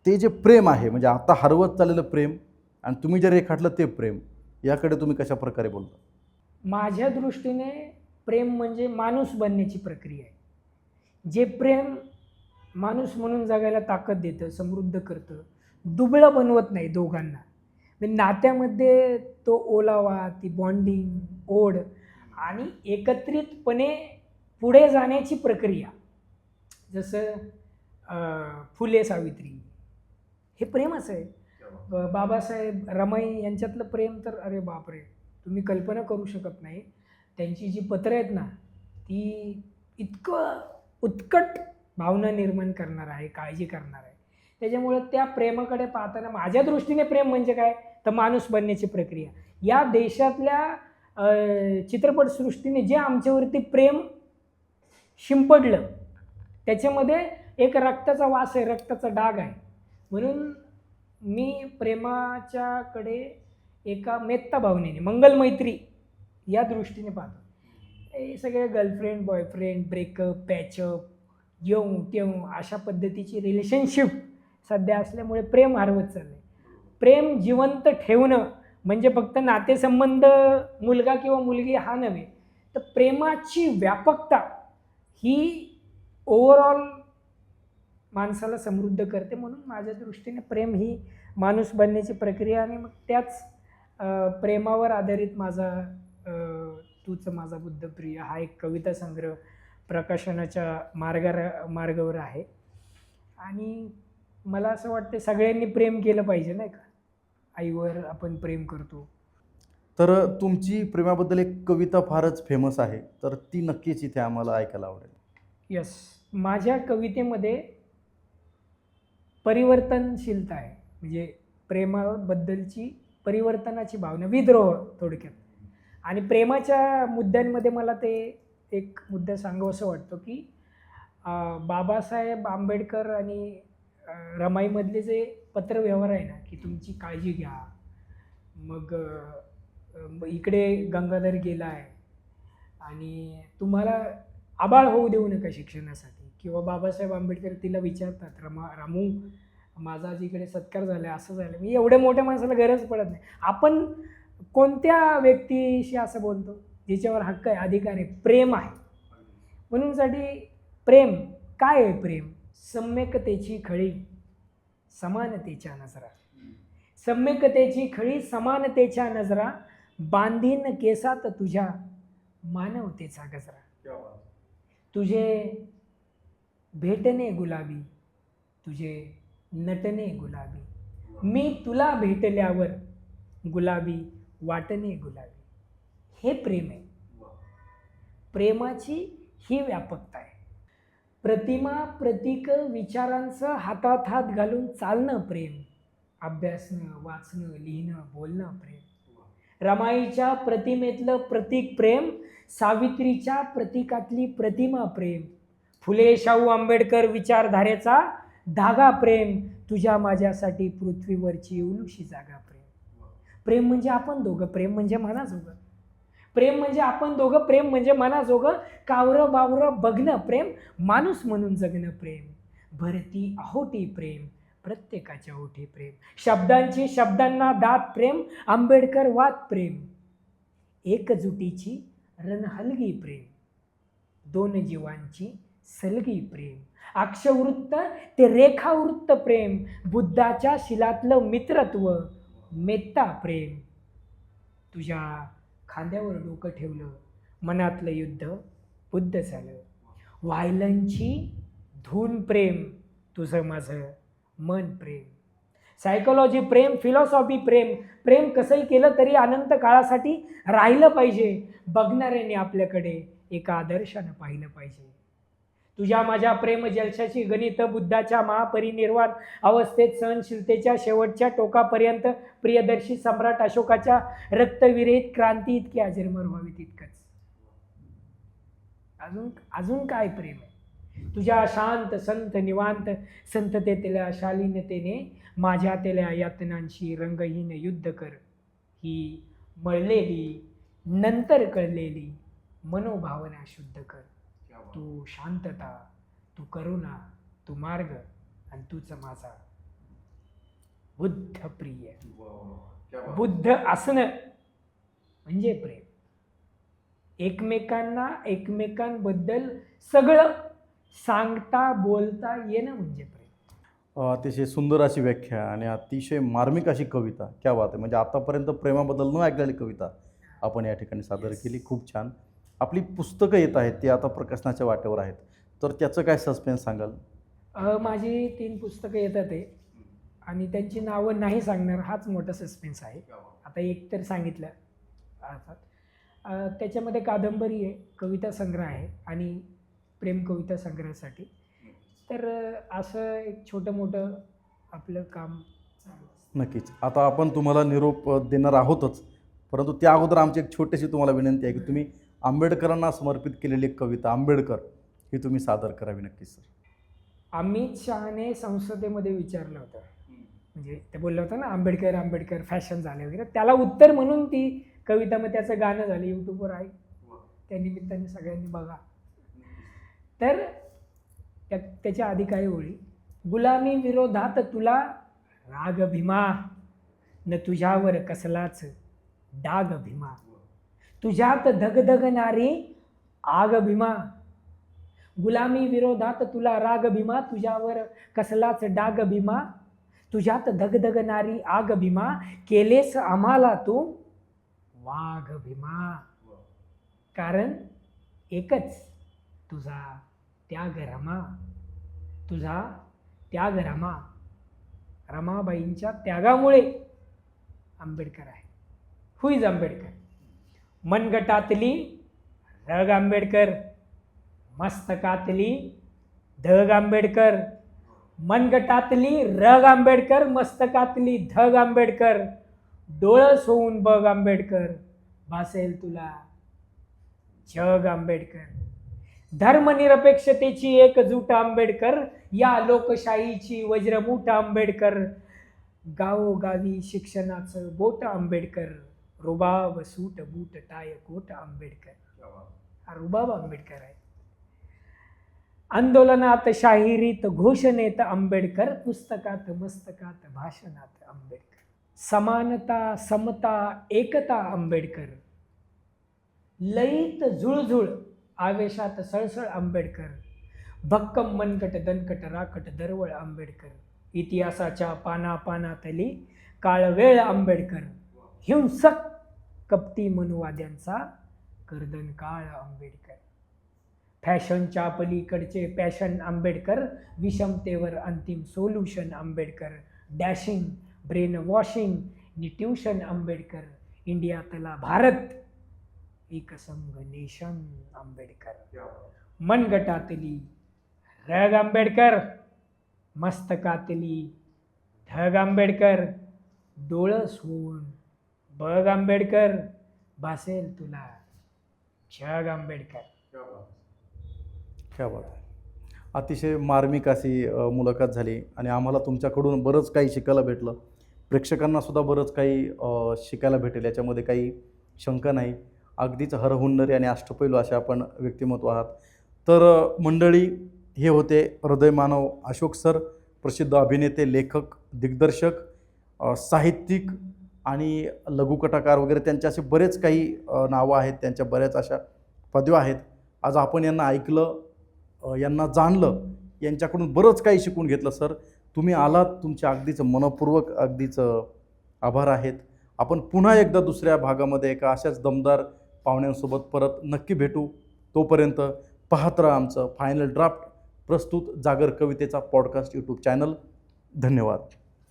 ते जे प्रेम आहे, म्हणजे आता हरवत चाललेलं प्रेम आणि तुम्ही जे रेखाटलं ते प्रेम, याकडे तुम्ही कशा प्रकारे बोलता? माझ्या दृष्टीने प्रेम म्हणजे माणूस बनण्याची प्रक्रिया आहे. जे प्रेम माणूस म्हणून जगायला ताकद देतं, समृद्ध करतं, दुबळं बनवत नाही दोघांना. म्हणजे नात्यामध्ये तो ओलावा, ती बॉन्डिंग, ओढ आणि एकत्रितपणे पुढे जाण्याची प्रक्रिया, जसं फुले सावित्री हे प्रेमच आहे. बाबासाहेब रमाई यांच्यातलं प्रेम तर अरे बापरे, तुम्ही कल्पना करू शकत नाही. त्यांची जी पत्रं आहेत ना, ती इतकं उत्कट भावना निर्माण करणार आहे, काळजी करणार आहे. त्याच्यामुळे त्या प्रेमाकडे पाहताना माझ्या दृष्टीने प्रेम म्हणजे काय, तर माणूस बनण्याची प्रक्रिया. या देशातल्या चित्रपटसृष्टीने जे आमच्यावरती प्रेम शिंपडलं त्याच्यामध्ये एक रक्ताचा वास आहे, रक्ताचा डाग आहे. म्हणून मी प्रेमाच्याकडे एका मेत्ता भावनेने, मंगलमैत्री या दृष्टीने पाहतो. हे सगळे गर्लफ्रेंड, बॉयफ्रेंड, ब्रेकअप, पॅचअप, येऊ तेऊ अशा पद्धतीची रिलेशनशिप सध्या असल्यामुळे प्रेम हरवत चाललं आहे. प्रेम जिवंत ठेवणं म्हणजे फक्त नातेसंबंध, मुलगा किंवा मुलगी हा नव्हे, तर प्रेमाची व्यापकता ही ओव्हरऑल माणसाला समृद्ध करते. म्हणून माझ्या दृष्टीने प्रेम ही माणूस बनण्याची प्रक्रिया, आणि मग त्याच प्रेमावर आधारित माझा तूच माझा बुद्धप्रिय हा एक कविता संग्रह प्रकाशनाच्या मार्गावर आहे. आणि मला असं वाटतं सगळ्यांनी प्रेम केलं पाहिजे, नाही का. आईवर आपण प्रेम करतो. तर तुमची प्रेमाबद्दल एक कविता फारच फेमस आहे, तर ती नक्कीच इथे आम्हाला ऐकायला आवडेल. यस, माझ्या कवितेमध्ये परिवर्तनशीलता आहे. म्हणजे प्रेमाबद्दलची परिवर्तनाची भावना, विद्रोह थोडक्यात. आणि प्रेमाच्या मुद्द्यांमध्ये मला ते एक मुद्दा सांगावंसं वाटतो की बाबासाहेब आंबेडकर आणि रमाईमधले जे पत्रव्यवहार आहे ना, की तुमची काळजी घ्या, मग इकडे गंगाधर गेला आहे आणि तुम्हाला आबाळ होऊ देऊ नका शिक्षणासाठी. किंवा बाबासाहेब आंबेडकर तिला विचारतात, रामू माझा आज इकडे सत्कार झाला, असं झालं. मी एवढ्या मोठ्या माणसाला गरज पडत नाही. आपण कोणत्या व्यक्तीशी असं बोलतो ज्याच्यावर हक्क आहे, अधिकार आहे, प्रेम आहे. म्हणूनसाठी प्रेम काय आहे? प्रेम सम्यकतेची खळी, समानतेच्या नजरा. सम्यकतेची खळी, समानतेच्या नजरा, बांधीन केसात तुझ्या मानवतेचा गजरा. तुझे भेटणे गुलाबी, तुझे नटणे गुलाबी, मी तुला भेटल्यावर गुलाबी वाटणे गुलाबी. हे प्रेम आहे. प्रेमाची ही व्यापकता आहे. प्रतिमा, प्रतीक, विचारांचं हातात हात घालून चालणं प्रेम. अभ्यासणं, वाचणं, लिहिणं, बोलणं प्रेम. रमाईच्या प्रतिमेतलं प्रतीक प्रेम, सावित्रीच्या प्रतीकातली प्रतिमा प्रेम, फुले शाहू आंबेडकर विचारधारेचा धागा प्रेम, तुझ्या माझ्यासाठी पृथ्वीवरची एवढीशी जागा प्रेम. प्रेम म्हणजे आपण दोघं, प्रेम म्हणजे मनाजोगं. प्रेम म्हणजे आपण दोघं, प्रेम म्हणजे मनाजोगं. कावरं बावरं बघणं प्रेम, माणूस म्हणून जगणं प्रेम. भरती अहोटी प्रेम, प्रत्येकाच्या ओठी प्रेम. शब्दांची शब्दांना दात प्रेम, आंबेडकर वाद प्रेम. एकजुटीची रणहलगी प्रेम, दोन जीवांची सलगी प्रेम. अक्षवृत्त ते रेखावृत्त प्रेम, बुद्धाच्या शिलातलं मित्रत्व मेत्ता प्रेम. तुझ्या खांद्यावर डोकं ठेवलं, मनातलं युद्ध बुद्ध झालं. व्हायलनची धून प्रेम, तुझं माझं मन प्रेम. सायकोलॉजी प्रेम, फिलॉसॉफी प्रेम. प्रेम कसंही केलं तरी अनंत काळासाठी राहिलं पाहिजे. बघणाऱ्यांनी आपल्याकडे एका आदर्शानं पाहिलं पाहिजे. तुझ्या माझ्या प्रेम जलशाची गणित, बुद्धाच्या महापरिनिर्वाण अवस्थेत सहनशीलतेच्या शेवटच्या टोकापर्यंत प्रियदर्शी सम्राट अशोकाच्या रक्तविरहित क्रांती इतकी अजरमर व्हावी तितकंच. अजून काय प्रेम आहे? तुझ्या शांत संत निवांत संततेतल्या शालीनतेने माझ्यातल्या यातनांशी रंगहीन युद्ध कर. ही मळलेली नंतर कळलेली मनोभावना शुद्ध कर. तू शांतता, तू करुणा, तू मार्ग, आणि तूच माझा बुद्ध प्रिय. बुद्ध असणं म्हणजे प्रेम. एकमेकांबद्दल सगळं सांगता बोलता येणं म्हणजे प्रेम. अतिशय सुंदर अशी व्याख्या आणि अतिशय मार्मिक अशी कविता. क्या बात आहे. म्हणजे आतापर्यंत प्रेमाबद्दल न ऐकलेली कविता आपण या ठिकाणी सादर केली. खूप छान. आपली पुस्तकं येत आहेत ती आता प्रकाशनाच्या वाटेवर आहेत, तर त्याचं काय सस्पेन्स सांगाल? माझी 3 पुस्तकं येतात आहे आणि त्यांची नावं नाही सांगणार, हाच मोठा सस्पेन्स आहे. आता एक तर सांगितलं अर्थात. त्याच्यामध्ये कादंबरी आहे, कविता संग्रह आहे आणि प्रेम कविता संग्रहासाठी. तर असं एक छोटं मोठं आपलं काम चालू. नक्कीच. आता आपण तुम्हाला निरोप देणार आहोतच, परंतु त्या अगोदर आमची एक छोटीशी तुम्हाला विनंती आहे की तुम्ही आंबेडकरांना समर्पित केलेली एक कविता आंबेडकर ही तुम्ही सादर करावी. नक्कीच सर. अमित शहाने संसदेमध्ये विचारलं होतं, म्हणजे ते बोललं होतं ना आंबेडकर आंबेडकर फॅशन झाले वगैरे, त्याला उत्तर म्हणून ती कविता, मग त्याचं गाणं झालं, यूट्यूबवर आहे, त्या निमित्ताने सगळ्यांनी बघा. तर त्याच्या आधी काही ओळी. गुलामी विरोधात तुला राग भीमा, न तुझ्यावर कसलाच डाग भीमा. तुझ्यात धगधगणारी आग भीमा, गुलामी विरोधात तुला राग भीमा, तुझ्यावर कसलाच डाग भीमा, तुझ्यात धगधगणारी आग भीमा, केलेस आम्हाला तू वाघ भीमा. कारण एकच तुझा त्याग रमा, तुझा त्याग रमा. रमाबाईंच्या त्यागामुळे आंबेडकर आहे. हु इज आंबेडकर? मनगटातली रग आंबेडकर, मस्तकातली धग आंबेडकर. मनगटातली रग आंबेडकर, मस्तकातली धग आंबेडकर. डोळस होऊन बघ आंबेडकर, भासेल तुला जग आंबेडकर. धर्मनिरपेक्षतेची एकजूट आंबेडकर, या लोकशाहीची वज्रमूठ आंबेडकर. गावोगावी शिक्षणाचं बोट आंबेडकर, रुबाब सूट बूट टाय कोट आंबेडकर. हा रुबाब आंबेडकर आहे. आंदोलनात शाहिरीत घोषणेत आंबेडकर, पुस्तकात मस्तकात भाषणात आंबेडकर. समानता समता एकता आंबेडकर, लयीत झुळझुळ आवेशात सळसळ आंबेडकर. भक्कम मनकट दणकट राकट दरवळ आंबेडकर. इतिहासाच्या पानापानातली काळवेळ आंबेडकर. हिंसक कपटी मनुवाद्यांचा कर्दनकाळ आंबेडकर. फॅशनच्या पलीकडचे पॅशन आंबेडकर, विषमतेवर अंतिम solution Ambedkar. Dashing brain washing नि ट्युशन आंबेडकर. इंडियातला भारत एकसंघ नेशन आंबेडकर. मनगटातली रग आंबेडकर, मस्तकातली धग आंबेडकर. डोळस होऊन बघ आंबेडकर, भासेल तुला जग आंबेडकर. क्या बात आहे. अतिशय मार्मिक अशी मुलाखत झाली आणि आम्हाला तुमच्याकडून बरंच काही शिकायला भेटलं. प्रेक्षकांनासुद्धा बरंच काही शिकायला भेटेल, याच्यामध्ये काही शंका नाही. अगदीच हरहुन्नरी आणि अष्टपैलू असे आपण व्यक्तिमत्व आहात. तर मंडळी, हे होते हृदयमानव अशोक सर, प्रसिद्ध अभिनेते, लेखक, दिग्दर्शक, साहित्यिक आणि लघुकथाकार वगैरे. त्यांचे असे बरेच काही नावं आहेत, त्यांच्या बऱ्याच अशा पदव्या आहेत. आज आपण यांना ऐकलं, यांना जाणलं, यांच्याकडून बरंच काही शिकून घेतलं. सर, तुम्ही आलात, तुमचे अगदीच मनपूर्वक अगदीच आभार आहेत. आपण पुन्हा एकदा दुसऱ्या भागामध्ये एका अशाच दमदार पाहुण्यांसोबत परत नक्की भेटू. तोपर्यंत पाहत राहा आमचं फायनल ड्राफ्ट प्रस्तुत जागर कवितेचा पॉडकास्ट यूट्यूब चॅनल. धन्यवाद.